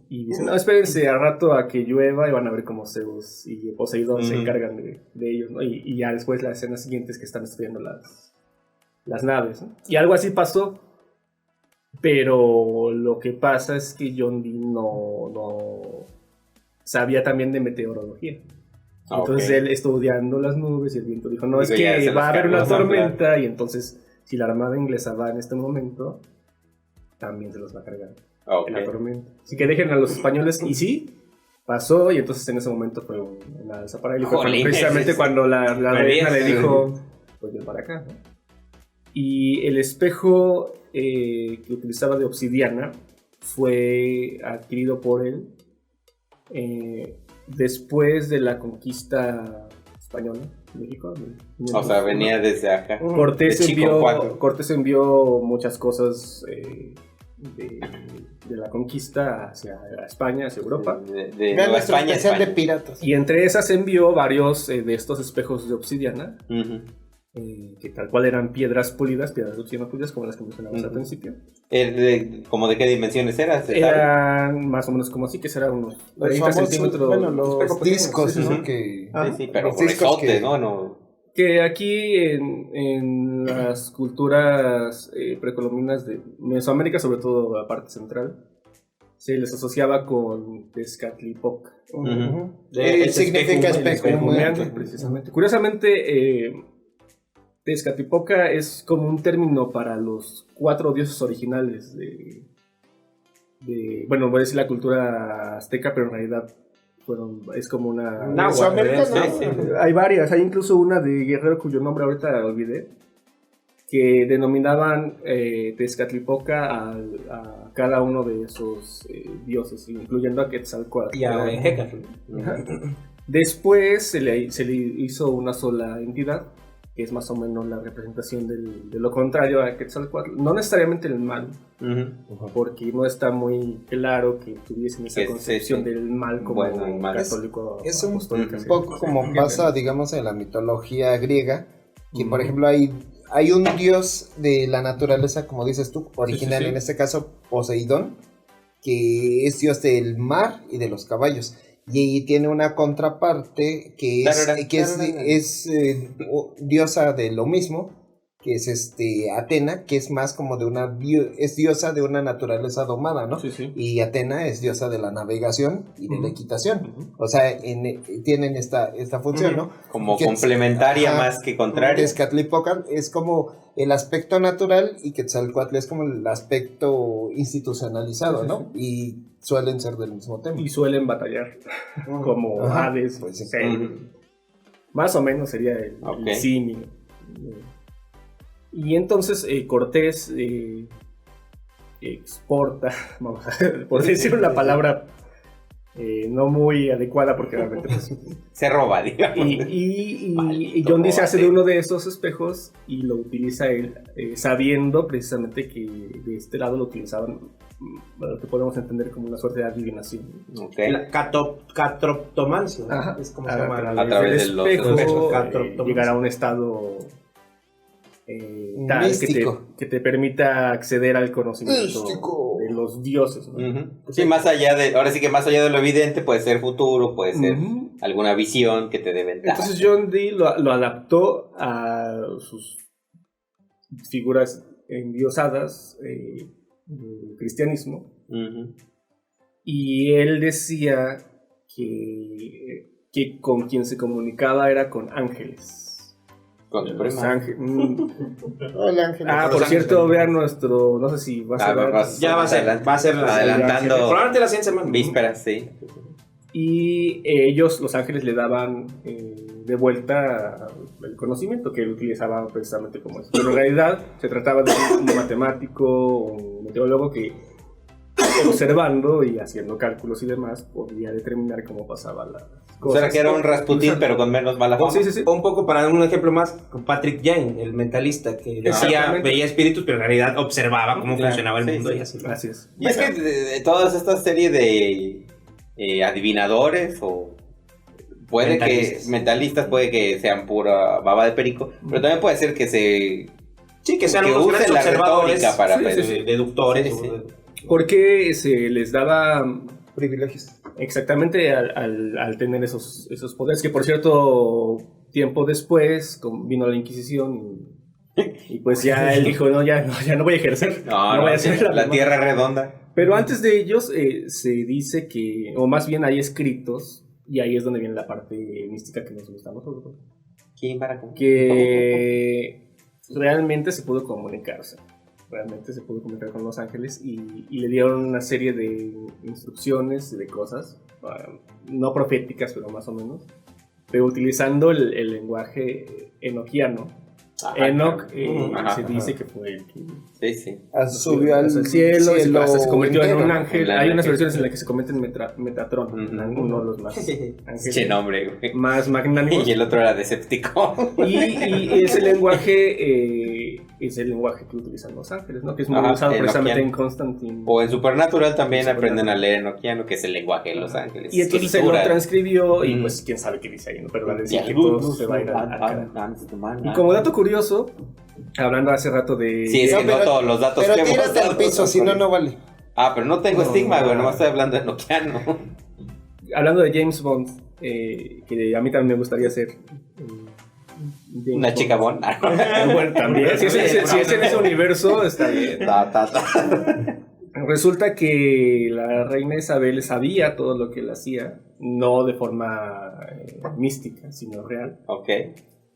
Y dicen, no, espérense a rato a que llueva y van a ver cómo Zeus y Poseidón se encargan de ellos, ¿no? Y ya después la escena siguiente es que están estudiando las naves, ¿no? Y algo así pasó, pero lo que pasa es que John Dee no sabía también de meteorología. Ah, Entonces ok. él estudiando las nubes y el viento dijo, no, es Digo, ya que se va a los haber una cargó, ¿no? tormenta y entonces si la armada inglesa va en este momento, también se los va a cargar Ok. en la tormenta. Así que dejen a los españoles y sí, pasó y entonces en ese momento fue una alza para él. Y fue Jolín, precisamente sí. cuando la reina le Perdías. dijo, pues ven para acá, ¿no? Y el espejo que utilizaba de obsidiana fue adquirido por él después de la conquista española de México. O sea, venía desde acá. Cortés de Chicocuaco. envió muchas cosas de la conquista hacia España, hacia Europa. De Vean Nueva nuestro España, especial de España. piratas. Y entre esas envió varios de estos espejos de obsidiana, Ujú. que tal cual eran piedras pulidas, piedras de obsidiana pulidas, como las que mencionamos al principio. ¿Cómo de qué dimensiones era? ¿Se sabe? Eran más o menos como así, que serán unos Los 30 famosos, centímetros. bueno, los espejo pequeño, discos, sí, ¿no? sí. Que, Sí, pero los discos gruesotes, que- ¿no? Que aquí en las culturas precolombinas de Mesoamérica, sobre todo la parte central, se les asociaba con Tezcatlipoca. Ujú. El significa espejo espejo humeante, humeante. precisamente. Curiosamente, Tezcatlipoca es como un término para los 4 dioses originales bueno, voy a decir la cultura azteca, pero en realidad es como una... Mesoamérica, Sí, ¿no? sí. Hay varias, hay incluso una de Guerrero cuyo nombre ahorita olvidé, que denominaban Tezcatlipoca a cada uno de esos dioses, incluyendo a Quetzalcóatl. Y a Hécate. Ajá. Después se le hizo una sola entidad, que es más o menos la representación de lo contrario a Quetzalcóatl. No necesariamente el mal, Ujú. porque no está muy claro que tuviesen esa Sí, concepción sí. del mal como Bueno, el mal. católico. Es un apostólico, sí. poco como pasa, digamos, en la mitología griega, que por Ujú. ejemplo hay un dios de la naturaleza, como dices tú, original, sí. en este caso Poseidón, que es dios del mar y de los caballos. Y tiene una contraparte que es diosa de lo mismo, que es Atena, que es más como de es diosa de una naturaleza domada, ¿no? Sí, sí. Y Atena es diosa de la navegación y de la Ujú. equitación. Ujú. O sea, tienen esta función, ¿no? Como Que- complementaria ajá. más que contraria. Tezcatlipoca es como el aspecto natural y Quetzalcóatl es como el aspecto institucionalizado, Sí, sí, ¿no? Y suelen ser del mismo tema. Y suelen batallar, como Ajá. Hades, Pues sí. Zeus. Más o menos sería el Ok. símil. Y entonces Cortés exporta, vamos a, por decir una palabra no muy adecuada, porque realmente pues, Se roba, digamos. y Maldito John Dee se hace de robate. uno de esos espejos y lo utiliza él, sabiendo precisamente que de este lado lo utilizaban, lo que podemos entender como una suerte de adivinación. Ok. La catroptomancia, ¿no? Ajá. Es como se llama. A través de los espejos. Llegar a un estado tal Místico. que te permita acceder al conocimiento Místico. de los dioses, ¿no? Ujú. Sí, ahora sí que más allá de lo evidente, puede ser futuro, puede ser Ujú. alguna visión que te dé ventaja. Entonces John Dee lo adaptó a sus figuras endiosadas del cristianismo, Ujú. y él decía que con quien se comunicaba era con ángeles. Con tu Los prima. Hola, Ángel. Ah, por Los cierto, ángeles. vean nuestro, no sé si va a ser Ya va a ser Adelantando probablemente la siguiente semana. vísperas, sí. y ellos, los ángeles, le daban de vuelta el conocimiento que él utilizaba precisamente como eso. Pero en realidad se trataba de un matemático o un meteorólogo que, observando y haciendo cálculos y demás, podía determinar cómo pasaba la O sea, que era un Rasputín, pero con menos mala fama. Sí, sí, sí. Un poco para un ejemplo más, con Patrick Jane, el mentalista, que decía, Exactamente. veía espíritus, pero en realidad observaba cómo Claro, funcionaba el sí, mundo sí. y así. Así es. Y es que de todas estas series de adivinadores o puede mentalistas puede que sean pura baba de perico, pero también puede ser que Sí, que sean que unos usen grandes la observadores, retórica para deductores. Sí, sí. Porque se les daba Privilegios. exactamente al tener esos poderes, que por cierto, tiempo después vino la Inquisición y pues ya él dijo, no, ya no voy a ejercer. no, voy a hacer la tierra es redonda. Pero antes de ellos se dice que, o más bien hay escritos, y ahí es donde viene la parte mística que nos gusta a nosotros. ¿Quién para cómo? Que realmente se pudo comunicar, o sea, realmente se pudo comunicar con los ángeles y le dieron una serie de instrucciones, de cosas, no proféticas, pero más o menos, pero utilizando el lenguaje enoquiano. Enoch se dice que fue el que subió al cielo y se convirtió en un ángel. Hay unas versiones en las que se convierte en Metatron, uno de los más ángeles. Che nombre, güey. Más magnánimos. Y el otro era Decepticon. Y ese lenguaje es el lenguaje que utilizan los ángeles, ¿no? Que es muy usado precisamente en Constantine. O en Supernatural también aprenden a leer enoquiano, que es el lenguaje de los ángeles. Y entonces se lo transcribió y pues quién sabe qué dice ahí, ¿no? Pero va a decir que todo se va a ir al y como dato curioso, hablando hace rato de... Sí, es que no todos los datos pero tírate al piso, si no vale. Pero no tengo estigma, güey, nomás estoy hablando de enoquiano. Hablando de James Bond, que a mí también me gustaría ser... Una chica Bond. Bueno, también, si es en ese universo, está bien. Resulta que la reina Isabel sabía todo lo que él hacía, no de forma mística, sino real. Ok.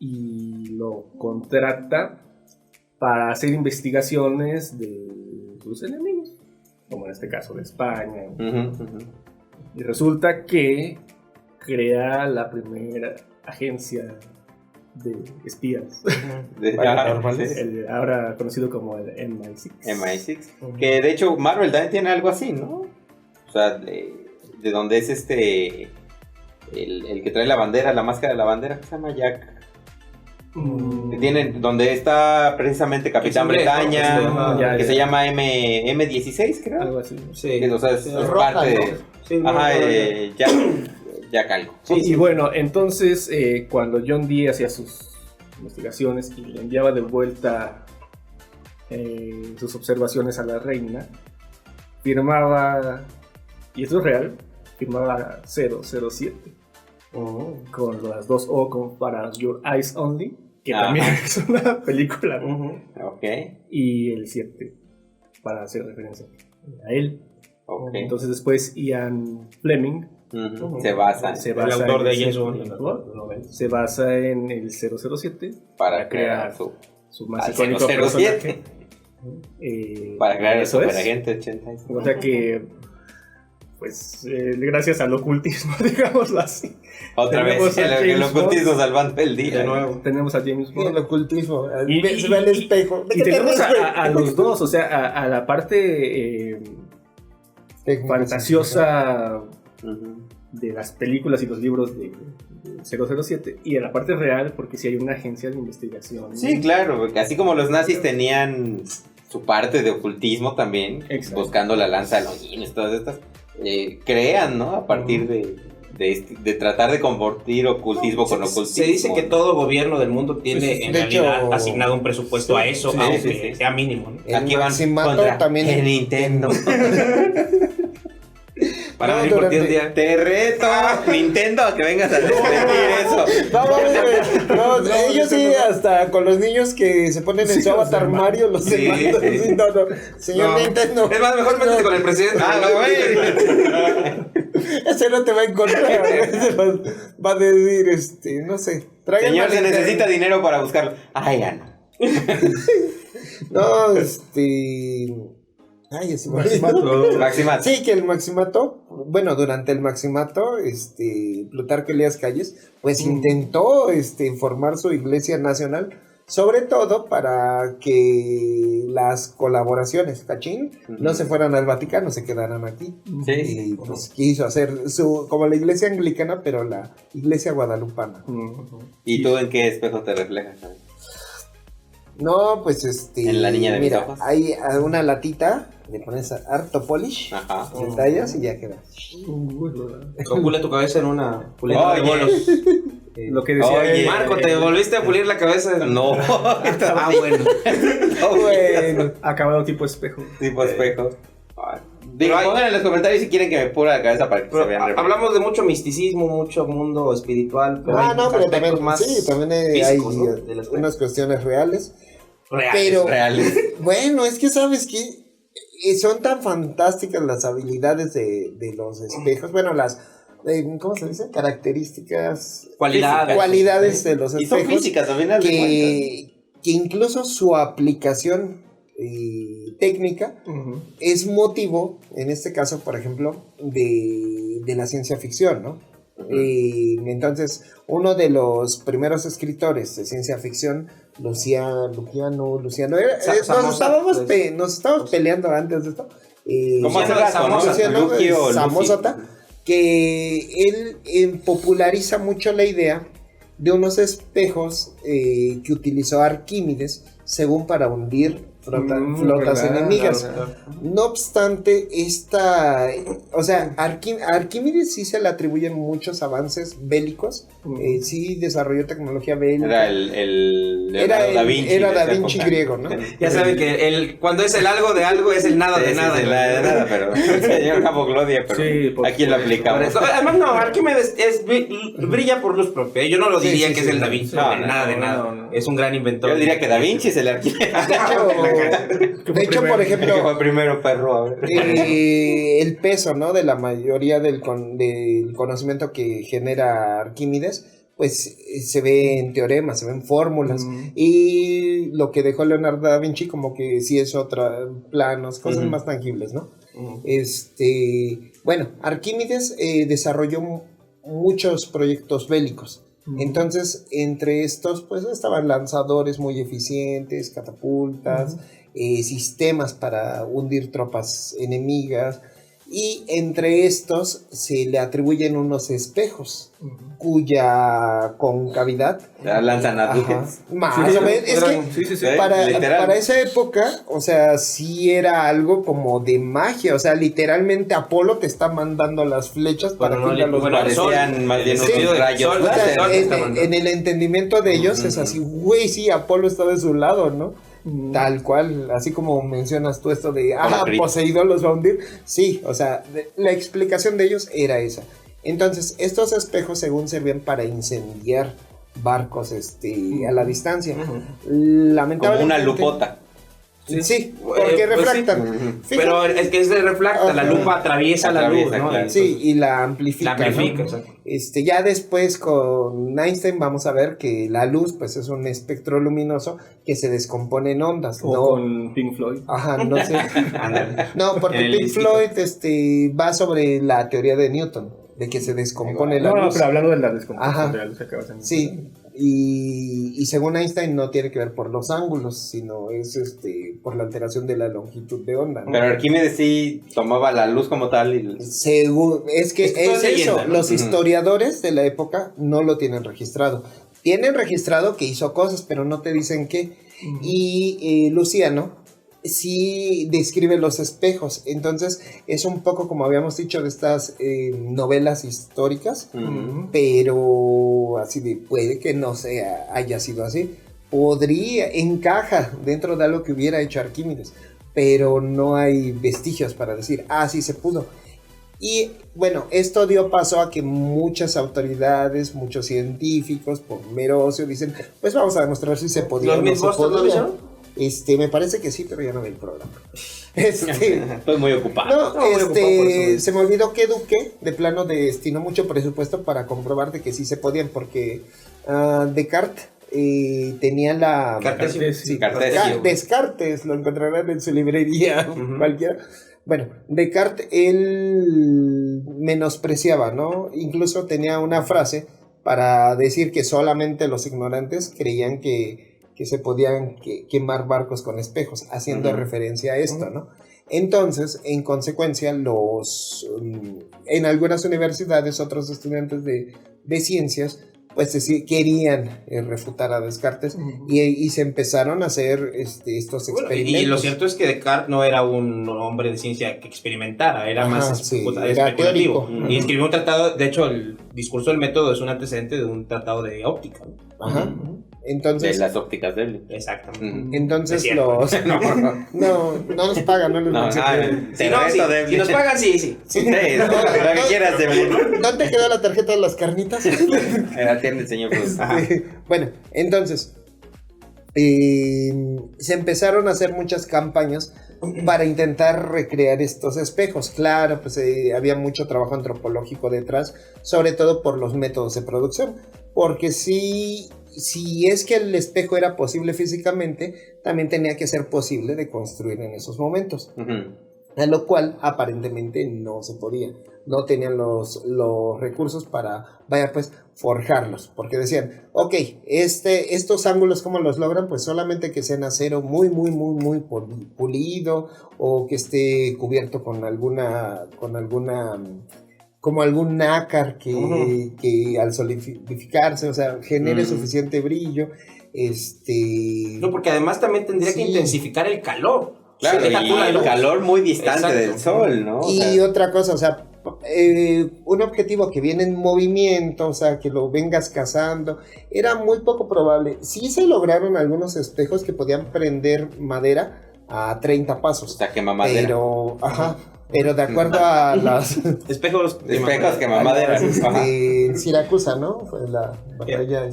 Y lo contrata para hacer investigaciones de sus enemigos, como en este caso de España. Y resulta que crea la primera agencia de espías ahora conocido como el MI6. Que de hecho Marvel también tiene algo así, ¿no? O sea, de donde es el que trae la bandera, la máscara de la bandera, que se llama Jack. Que tienen, donde está precisamente Capitán Bretaña, que se llama M16, creo. Algo así. Sí. O sea, es parte de... Sí, Jack algo. Sí, y bueno, entonces cuando John Dee hacía sus investigaciones y le enviaba de vuelta sus observaciones a la reina, firmaba, y esto es real, firmaba 007 con las dos O para Your Eyes Only, que también es una película, y el 7 para hacer referencia a él. Entonces después Ian Fleming se basa el autor de James Bond, se basa en el 007 para crear su más icónico personaje, para crear el superagente 86. O sea que pues gracias al ocultismo, digámoslo así. Otra vez el ocultismo salvando el día. De nuevo. Tenemos a James Bond. El ocultismo. Se ve al espejo. Y tenemos a los dos, o sea, a la parte fantasiosa de las películas y los libros de 007 y a la parte real, porque sí hay una agencia de investigación. Sí, claro, porque así como los nazis tenían su parte de ocultismo también, buscando la lanza de los guineos, todas estas, crean, ¿no? A partir de tratar de convertir ocultismo con ocultismo. Se dice que todo gobierno del mundo tiene en realidad asignado un presupuesto a eso, aunque sea mínimo, ¿no? Aquí van contra también el Nintendo. Para venir por ti un día. Te reto, Nintendo, a que vengas a desmentir eso. No, ellos sí, hasta con los niños que se ponen en su avatar Mario, los demandan. No, señor Nintendo. Es más, mejor métete con el presidente. Ese no te va a encontrar. Ese va a decir, no sé. Señor, se necesita dinero para buscarlo. Ay, Ana. No, Maximato. Sí, que el Maximato, bueno, durante el Maximato, Plutarco Elías Calles, pues intentó formar su iglesia nacional, sobre todo para que las colaboraciones, ¿cachín? No se fueran al Vaticano, se quedaran aquí. Y pues quiso hacer como la iglesia anglicana, pero la iglesia guadalupana. ¿Y tú en qué espejo te reflejas? No, pues en la niña de mis ojos. Hay una latita, le pones harto polish, le tallas y ya queda. Pule tu cabeza en una puleta de bolos. Lo que decía Marco, ¿te volviste a pulir la cabeza? No. Bueno. Acabado tipo espejo. Espejo. Pongan en los comentarios si quieren que me pule la cabeza para que se vean. Hablamos de mucho misticismo, mucho mundo espiritual. Pero pero también, más también hay unas cuestiones reales. Reales. Bueno, es que sabes que son tan fantásticas las habilidades de los espejos, bueno, las, ¿cómo se dice? Características, cualidades de los espejos. Y son físicas también, que incluso su aplicación técnica es motivo, en este caso, por ejemplo, de la ciencia ficción, ¿no? Entonces, uno de los primeros escritores de ciencia ficción, Luciano, nos estábamos peleando antes de esto. ¿Cómo hace rato, no? Samosata, que él populariza mucho la idea de unos espejos que utilizó Arquímedes, según para hundir flotas enemigas. Claro. No obstante, Arquímedes sí se le atribuyen muchos avances bélicos, sí desarrolló tecnología bélica. Era Da Vinci. Era Da Vinci griego, ¿no? Ya saben que cuando es el algo de algo es el nada de nada. Es el nada de nada, pero el señor Capoglodia, pero sí, aquí lo aplicamos. Además, no, Arquímedes brilla por luz propia. Yo no lo diría que es el Da Vinci, nada de nada. No. Es un gran inventor. Yo diría que Da Vinci es el Arquímedes. De hecho, por ejemplo, fue primero perro, a ver. El peso, ¿no? De la mayoría del conocimiento que genera Arquímedes, pues se ve en teoremas, se ve en fórmulas. Y lo que dejó Leonardo da Vinci, como que sí es planos, cosas más tangibles, ¿no? Bueno, Arquímedes desarrolló muchos proyectos bélicos. Entonces, entre estos, pues estaban lanzadores muy eficientes, catapultas, sistemas para hundir tropas enemigas, y entre estos se le atribuyen unos espejos cuya concavidad lanzan a Duques. Para esa época, o sea, sí era algo como de magia, o sea, literalmente Apolo te está mandando las flechas para que los parecían más bien rayos. En el entendimiento de ellos es así, güey, sí, Apolo está de su lado, ¿no? Tal cual, así como mencionas tú esto de Poseidón los va a hundir. Sí, o sea, la explicación de ellos era esa. Entonces, estos espejos según servían para incendiar barcos a la distancia. Lamentablemente, como una lupota. Sí, porque refractan. Pero es que se refracta, la lupa atraviesa la luz, ¿no? Claro. Sí, y la amplifica. ¿no? Ya después con Einstein vamos a ver que la luz pues es un espectro luminoso que se descompone en ondas. O con Pink Floyd. Ajá, no sé. No, porque Pink Floyd va sobre la teoría de Newton, de que se descompone la luz. No, pero hablando de la descomposición de la luz que acabas de mencionar. Sí. Y según Einstein no tiene que ver por los ángulos, sino es por la alteración de la longitud de onda, ¿no? Pero Arquímedes sí tomaba la luz como tal es que es eso, ¿no? Los historiadores de la época no lo tienen registrado. Tienen registrado que hizo cosas, pero no te dicen qué. Y Luciano sí describe los espejos, entonces es un poco como habíamos dicho de estas novelas históricas, pero así de puede que no haya sido así, encaja dentro de algo que hubiera hecho Arquímedes, pero no hay vestigios para decir, sí se pudo. Y bueno, esto dio paso a que muchas autoridades, muchos científicos, por mero ocio, dicen, pues vamos a demostrar si se podía. ¿Los mismos lo dijeron? Me parece que sí, pero ya no vi el programa. Estoy muy ocupado. Se me olvidó que Duque de plano destinó mucho presupuesto para comprobar de que sí se podían, porque Descartes tenía la... Descartes, lo encontrarán en su librería cualquiera. Bueno, Descartes, él menospreciaba, ¿no? Incluso tenía una frase para decir que solamente los ignorantes creían que se podían quemar barcos con espejos, haciendo referencia a esto, ¿no? Entonces, en consecuencia, en algunas universidades, otros estudiantes de ciencias, pues querían refutar a Descartes y se empezaron a hacer estos experimentos. Y lo cierto es que Descartes no era un hombre de ciencia que experimentara, era más especulativo. Y escribió un tratado, de hecho, el discurso del método es un antecedente de un tratado de óptica, ¿no? Ajá. Entonces, de las ópticas de él. Exactamente. Entonces no nos pagan, no les si nos pagan, sí. Lo que quieras de mí. ¿Dónde quedó la tarjeta de las carnitas? Atiende, señor. Bueno, entonces se empezaron a hacer muchas campañas para intentar recrear estos espejos. Claro, pues había mucho trabajo antropológico detrás, sobre todo por los métodos de producción, porque si es que el espejo era posible físicamente, también tenía que ser posible de construir en esos momentos. A lo cual aparentemente no se podía, no tenían los recursos para, forjarlos, porque decían, ok, estos ángulos, ¿cómo los logran? Pues solamente que sea en acero muy pulido, o que esté cubierto con alguna como algún nácar que al solidificarse, o sea, genere suficiente brillo, No, porque además también tendría que intensificar el calor. Claro, y el calor muy distante del sol, ¿no? Y otra cosa, o sea, un objetivo que viene en movimiento, o sea, que lo vengas cazando, era muy poco probable. Sí se lograron algunos espejos que podían prender madera a 30 pasos. O sea, quema madera. Pero de acuerdo a las... espejos quema madera. En Siracusa, ¿no? Fue la batalla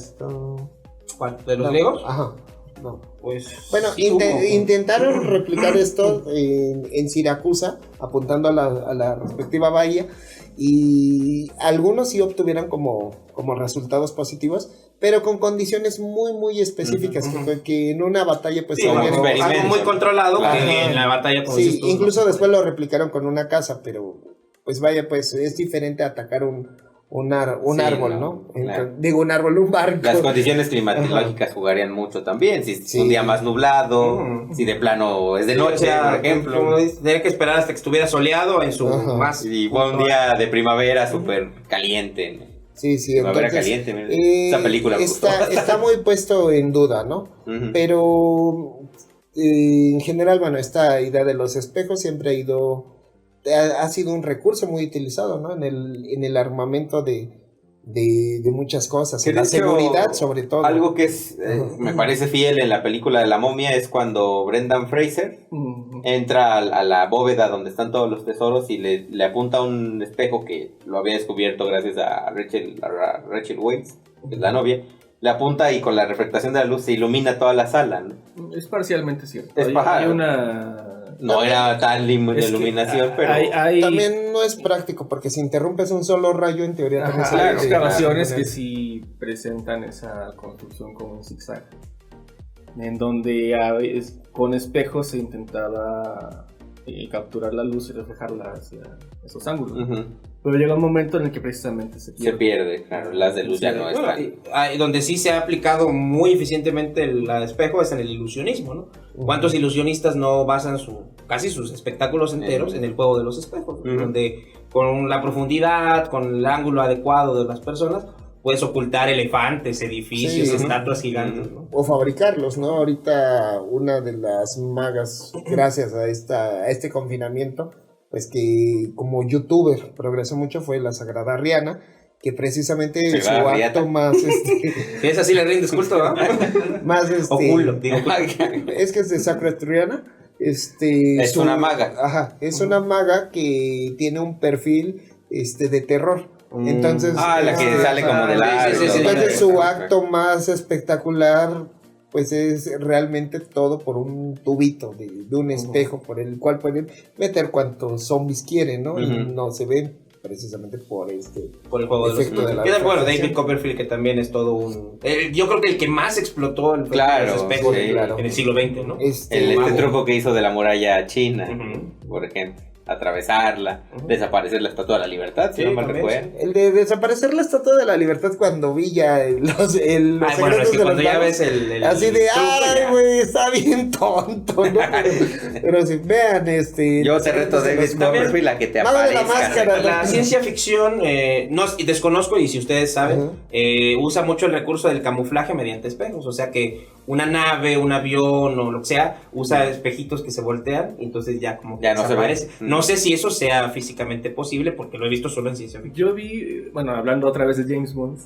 ¿Cuál? ¿De los griegos? Ajá. No. Pues, bueno, intentaron replicar esto en Siracusa, apuntando a la respectiva bahía, y algunos sí obtuvieron como resultados positivos, pero con condiciones muy específicas, que en una batalla pues algo muy controlado, que en la batalla sí, incluso después lo replicaron con una casa, pero pues es diferente a atacar un árbol, ¿no? Claro. Digo, un árbol, un barco. Las condiciones climatológicas jugarían mucho también. Si un día más nublado, si de plano es de noche, por ejemplo. Tenía que esperar hasta que estuviera soleado en su más. Y fue un día de primavera súper caliente, ¿no? Sí, Primavera entonces, caliente. Esa película está muy puesto en duda, ¿no? Pero en general, bueno, esta idea de los espejos siempre ha sido un recurso muy utilizado, ¿no? En el armamento de muchas cosas, en la seguridad sobre todo. Algo que me parece fiel en la película de la momia es cuando Brendan Fraser entra a la bóveda donde están todos los tesoros y le apunta un espejo que lo había descubierto gracias a Rachel Weisz, que es la novia. Le apunta y con la refractación de la luz se ilumina toda la sala, ¿no? Es parcialmente cierto. Hay una... No era tan iluminación, pero... También no es práctico, porque si interrumpes un solo rayo, en teoría también hay excavaciones que sí presentan esa construcción como un zigzag, en donde con espejos se intentaba capturar la luz y reflejarla hacia esos ángulos. Pero llega un momento en el que precisamente se pierde, claro, las de luz ya no están. Donde sí se ha aplicado muy eficientemente el espejo es en el ilusionismo, ¿no? ¿Cuántos ilusionistas no basan casi sus espectáculos enteros en el juego de los espejos? Donde con la profundidad, con el ángulo adecuado de las personas, puedes ocultar elefantes, edificios, estatuas gigantes, ¿no? O fabricarlos, ¿no? Ahorita una de las magas, gracias a este confinamiento, pues que como youtuber progresó mucho, fue la Sagrada Rihanna, que precisamente su acto más... Si es así, le rindes culto, ¿no? Más Oculo, digo. Es que es de Sacred Rihanna. Es una maga. Ajá, es una maga que tiene un perfil de terror. Entonces, la que sale como de la... Entonces su acto más espectacular pues es realmente todo por un tubito de un espejo por el cual pueden meter cuantos zombies quieren, ¿no? Y no se ven precisamente por el juego efecto de la bueno, David Copperfield, que también es todo un... yo creo que el que más explotó el espejo en el siglo XX, ¿no? El truco que hizo de la muralla china, por ejemplo. Atravesarla, desaparecer la Estatua de la Libertad, si no mal recuerdo. El de desaparecer la Estatua de la Libertad cuando vi ya los bueno, es que cuando ya ves así de, ay, güey, está bien tonto, ¿no? Pero si vean, yo te reto David Copperfield, la que te aparezca. La ciencia ficción, desconozco, y si ustedes saben, usa mucho el recurso del camuflaje mediante espejos, o sea que una nave, un avión o lo que sea, usa espejitos que se voltean, y entonces ya como que ya no desaparece. No sé si eso sea físicamente posible, porque lo he visto solo en ciencia ficción. Yo vi, bueno, hablando otra vez de James Bond,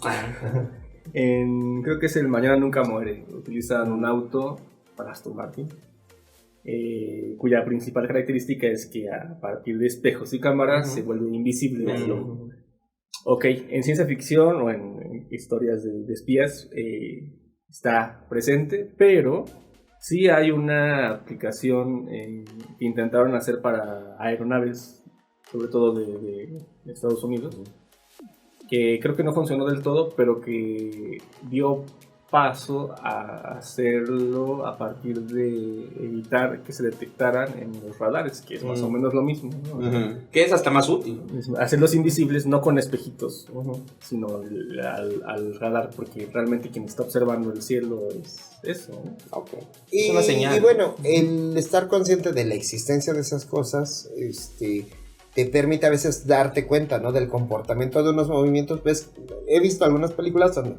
creo que es el Mañana Nunca Muere. Utilizan un auto para Aston Martin, cuya principal característica es que a partir de espejos y cámaras se vuelve invisible el ojo. Ok, en ciencia ficción o en historias de espías está presente, pero Sí hay una aplicación que intentaron hacer para aeronaves, sobre todo de Estados Unidos, que creo que no funcionó del todo, pero que dio paso a hacerlo a partir de evitar que se detectaran en los radares, que es más o menos lo mismo, ¿no? Que es hasta más útil. Hacerlos invisibles no con espejitos, sino al radar, porque realmente quien está observando el cielo es eso, ¿no? Okay. Es una señal. Y bueno, el estar consciente de la existencia de esas cosas, te permite a veces darte cuenta, ¿no? Del comportamiento de unos movimientos. Pues he visto algunas películas donde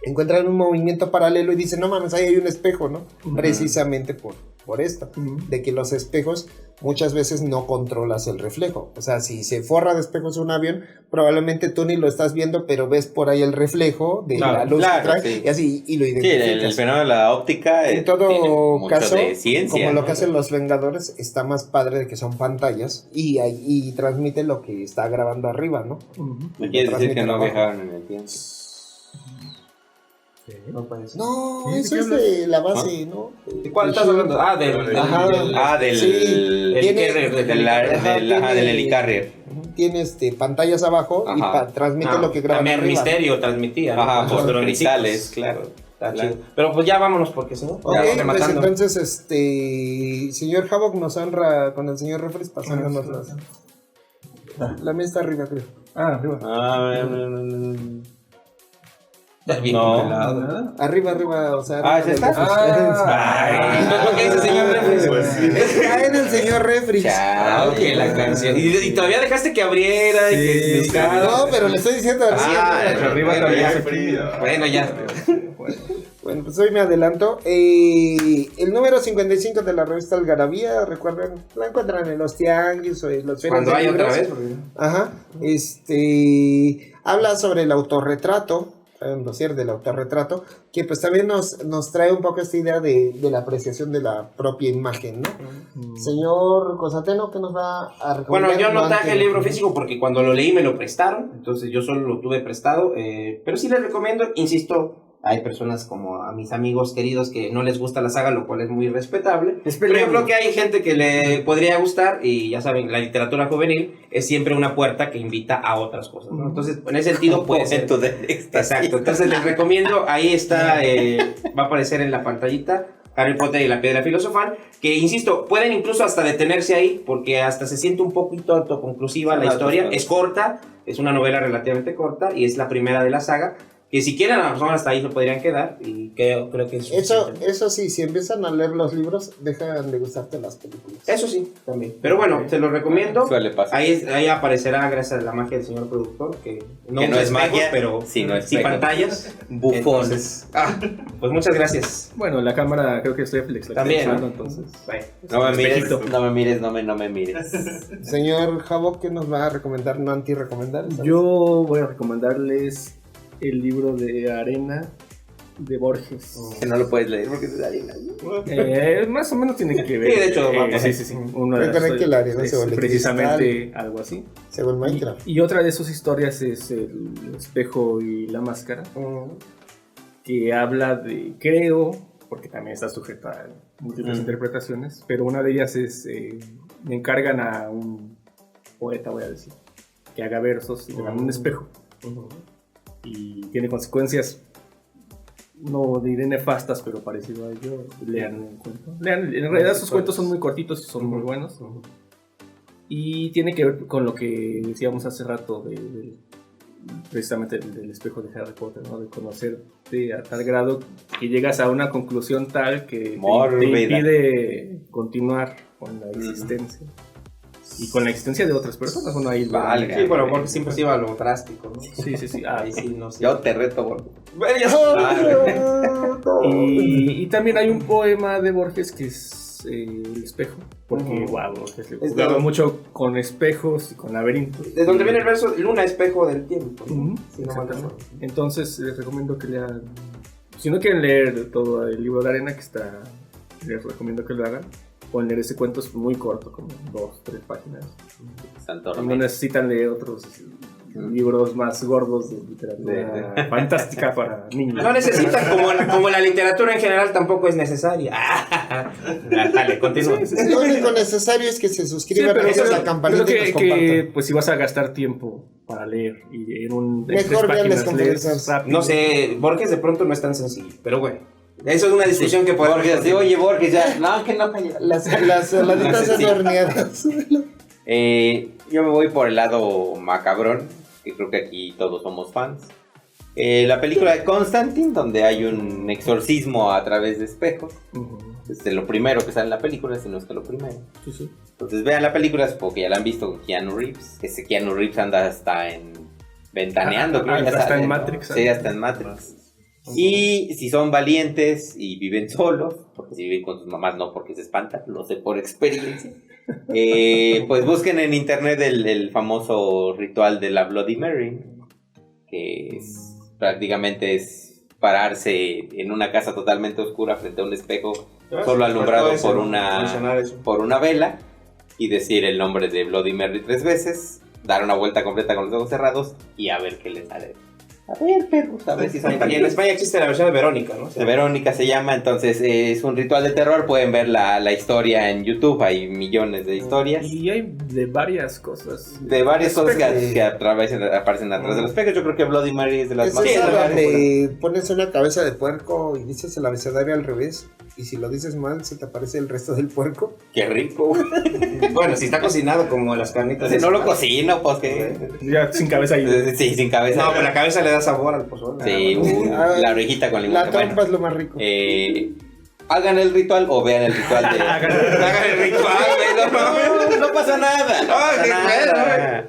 encuentran un movimiento paralelo y dicen, no mames, ahí hay un espejo, ¿no? Precisamente por esto, de que los espejos muchas veces no controlas el reflejo. O sea, si se forra de espejos un avión, probablemente tú ni lo estás viendo, pero ves por ahí el reflejo de la luz que trae, y así, y lo identificas. Sí, el fenómeno de la óptica en todo caso, de ciencia, como lo que hacen los Vengadores, está más padre de que son pantallas y transmite lo que está grabando arriba, ¿no? ¿Me quieres decir que no viajaban en el tiempo? No, eso es de la base, ¿no? ¿De cuál estás hablando? Del helicarrier. Tiene pantallas abajo y transmite lo que graba también arriba. Misterio transmitía. Por cristales, claro. Pero pues ya vámonos porque si no, pues entonces, señor Havoc nos honra con el señor Refres pasándonos la mía está arriba, creo. Arriba. No. Arriba, o sea. ¿es esta? ¿Qué dice el señor Refri? Pues sí. Está en el señor Refri. Ok, la canción. Y todavía dejaste que abriera y que buscara. No, pero le estoy diciendo Arriba todavía hace frío. Bueno, ya. Bueno, pues hoy me adelanto. El número 55 de la revista Algarabía, recuerden, la encuentran en los tianguis o en los ferias Cuando de hay libros. otra vez. Ajá. Habla sobre el autorretrato, un dossier del autorretrato, que pues también nos trae un poco esta idea de la apreciación de la propia imagen, ¿no? Señor Cosateno, ¿qué nos va a recomendar? Bueno, yo no traje el libro físico porque cuando lo leí me lo prestaron, entonces yo solo lo tuve prestado, pero sí les recomiendo, insisto, hay personas como a mis amigos queridos que no les gusta la saga, lo cual es muy respetable. Pero yo creo que hay gente que le podría gustar y ya saben, la literatura juvenil es siempre una puerta que invita a otras cosas, ¿no? Entonces, en ese sentido puede ser. Exacto, entonces les recomiendo, ahí está, va a aparecer en la pantallita Harry Potter y la Piedra Filosofal, que insisto, pueden incluso hasta detenerse ahí porque hasta se siente un poquito autoconclusiva la historia, es corta, es una novela relativamente corta y es la primera de la saga. Que si quieren, a lo mejor hasta ahí se podrían quedar. Y creo que es eso sí, si empiezan a leer los libros, dejan de gustarte las películas. Eso sí, también. Pero bueno, se los recomiendo. Suele pasar. Ahí aparecerá, gracias a la magia del señor productor, que no es magia, pero sí pantallas. Bufones. Pues muchas gracias. Bueno, la cámara creo que es reflex. También, ¿no? Entonces. No me mires. Señor Havoc, ¿qué nos va a recomendar, no anti-recomendar? Yo voy a recomendarles el libro de Arena de Borges. Que no lo puedes leer porque es de arena. Más o menos tiene que ver. Sí, de hecho, sí. Una de recuerden que la arena se vuelve precisamente cristal, algo así. según Minecraft. Y otra de sus historias es El espejo y la máscara, que habla de, creo, porque también está sujeto a múltiples interpretaciones, pero una de ellas es, me encargan a un poeta, voy a decir, que haga versos y le dan un espejo. Y tiene consecuencias, no diré nefastas, pero parecido a ello. Lean el cuento. En realidad sus cuentos son muy cortitos y son muy buenos. Y tiene que ver con lo que decíamos hace rato, precisamente del espejo de Harry Potter, ¿no? De conocerte a tal grado que llegas a una conclusión tal que te impide continuar con la existencia. Y con la existencia de otras personas, bueno, ahí vale. Sí, bueno, porque siempre se iba a lo drástico, ¿no? Sí. Ahí sí, no sé. Yo te reto, Borges. Y también hay un poema de Borges que es El espejo, porque Borges le jugaba mucho con espejos y con laberintos. De donde viene el verso Luna, espejo del tiempo, ¿no? Entonces les recomiendo que lean, si no quieren leer todo el libro de Arena, que está, les recomiendo que lo hagan. Pueden leer ese cuento, es muy corto, como 2-3 páginas. No necesitan leer otros libros más gordos de literatura fantástica para niños. No necesitan, como la literatura en general tampoco es necesaria. Dale, continúa. Lo único necesario es que se suscriban a la campanita y nos compartan. Que, pues si vas a gastar tiempo para leer y en un... Mejor vean las conferencias. No sé, Borges de pronto no es tan sencillo, pero bueno. Eso es una discusión que podemos... Borges, sí, oye, Borges, ya... No, que no calla. Las saladitas horneadas. Yo me voy por el lado macabrón, que creo que aquí todos somos fans. La película de Constantine, donde hay un exorcismo a través de espejos. Es de lo primero que sale en la película, si no es que lo primero. Sí. Entonces vean la película, supongo que ya la han visto con Keanu Reeves. Ese Keanu Reeves anda hasta en... Ventaneando, creo que ya hasta sale, en ¿no? Matrix. Sí, hasta en Matrix. Y si son valientes y viven solos, porque si viven con sus mamás no, porque se espantan, lo sé por experiencia, pues busquen en internet el famoso ritual de la Bloody Mary, que prácticamente es pararse en una casa totalmente oscura frente a un espejo solo alumbrado por una vela y decir el nombre de Bloody Mary 3 veces, dar una vuelta completa con los ojos cerrados y a ver qué les sale. A ver, perros, a ver si son Y en España existe la versión de Verónica, ¿no? De Verónica se llama, entonces es un ritual de terror. Pueden ver la historia en YouTube, hay millones de historias. Y hay de varias cosas. De varias cosas que aparecen atrás de los espejos. Yo creo que Bloody Mary es de las más donde pones una cabeza de puerco y dices el abecedario al revés. Y si lo dices mal, se te aparece el resto del puerco. ¡Qué rico! Bueno, si está cocinado como las carnitas. Si no lo cocino, pues que... Ya sin cabeza ahí. Sí, sin cabeza. No, pero la cabeza le da sabor al pozole. Sí, la orejita con limón. La trompa es lo más rico. Hagan el ritual o vean el ritual de... Hagan el ritual, no pasa nada. No pasa nada.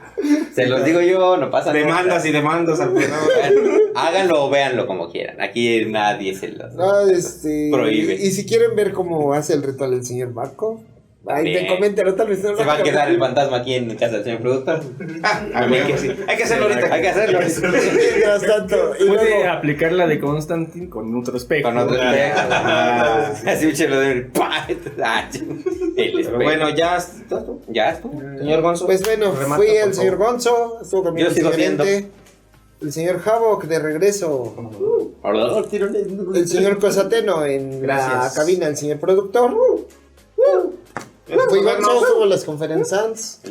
Se los digo yo, no pasa nada. Demandas y demandas al final. Háganlo o véanlo como quieran. Aquí nadie se los prohíbe. Y si quieren ver cómo hace el ritual el señor Marco, ahí te comenten, tal vez no se va a quedar el fantasma aquí en casa del señor productor. Hay que hacerlo ahorita. Hay que hacerlo. Mientras tanto, y puede luego aplicar la de Constantine con otro espejo. Con otro espejo. Así un chelo de... Bueno, ya está. Ya está. Señor Gonzo. Pues bueno, fui el señor Gonzo, estuvo conmigo Yo sigo siendo el señor Havok de regreso, el señor Cosateno en la cabina, el señor productor. Fui Gonzo, estuvo las conferencias,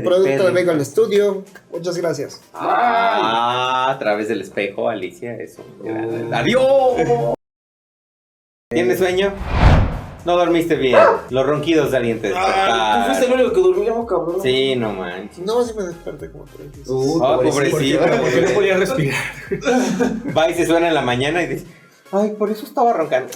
producto de Vega al Estudio. Muchas gracias. A través del espejo, Alicia, eso. ¡Adiós! ¿Tienes sueño? No dormiste bien. Los ronquidos de alguien te despertaron. Tú fuiste el único que durmió, cabrón. Sí, no manches. No, sí me desperté como 3 veces. Pobrecito. Porque no podía respirar. Va y se suena en la mañana y dice, ay, por eso estaba roncando.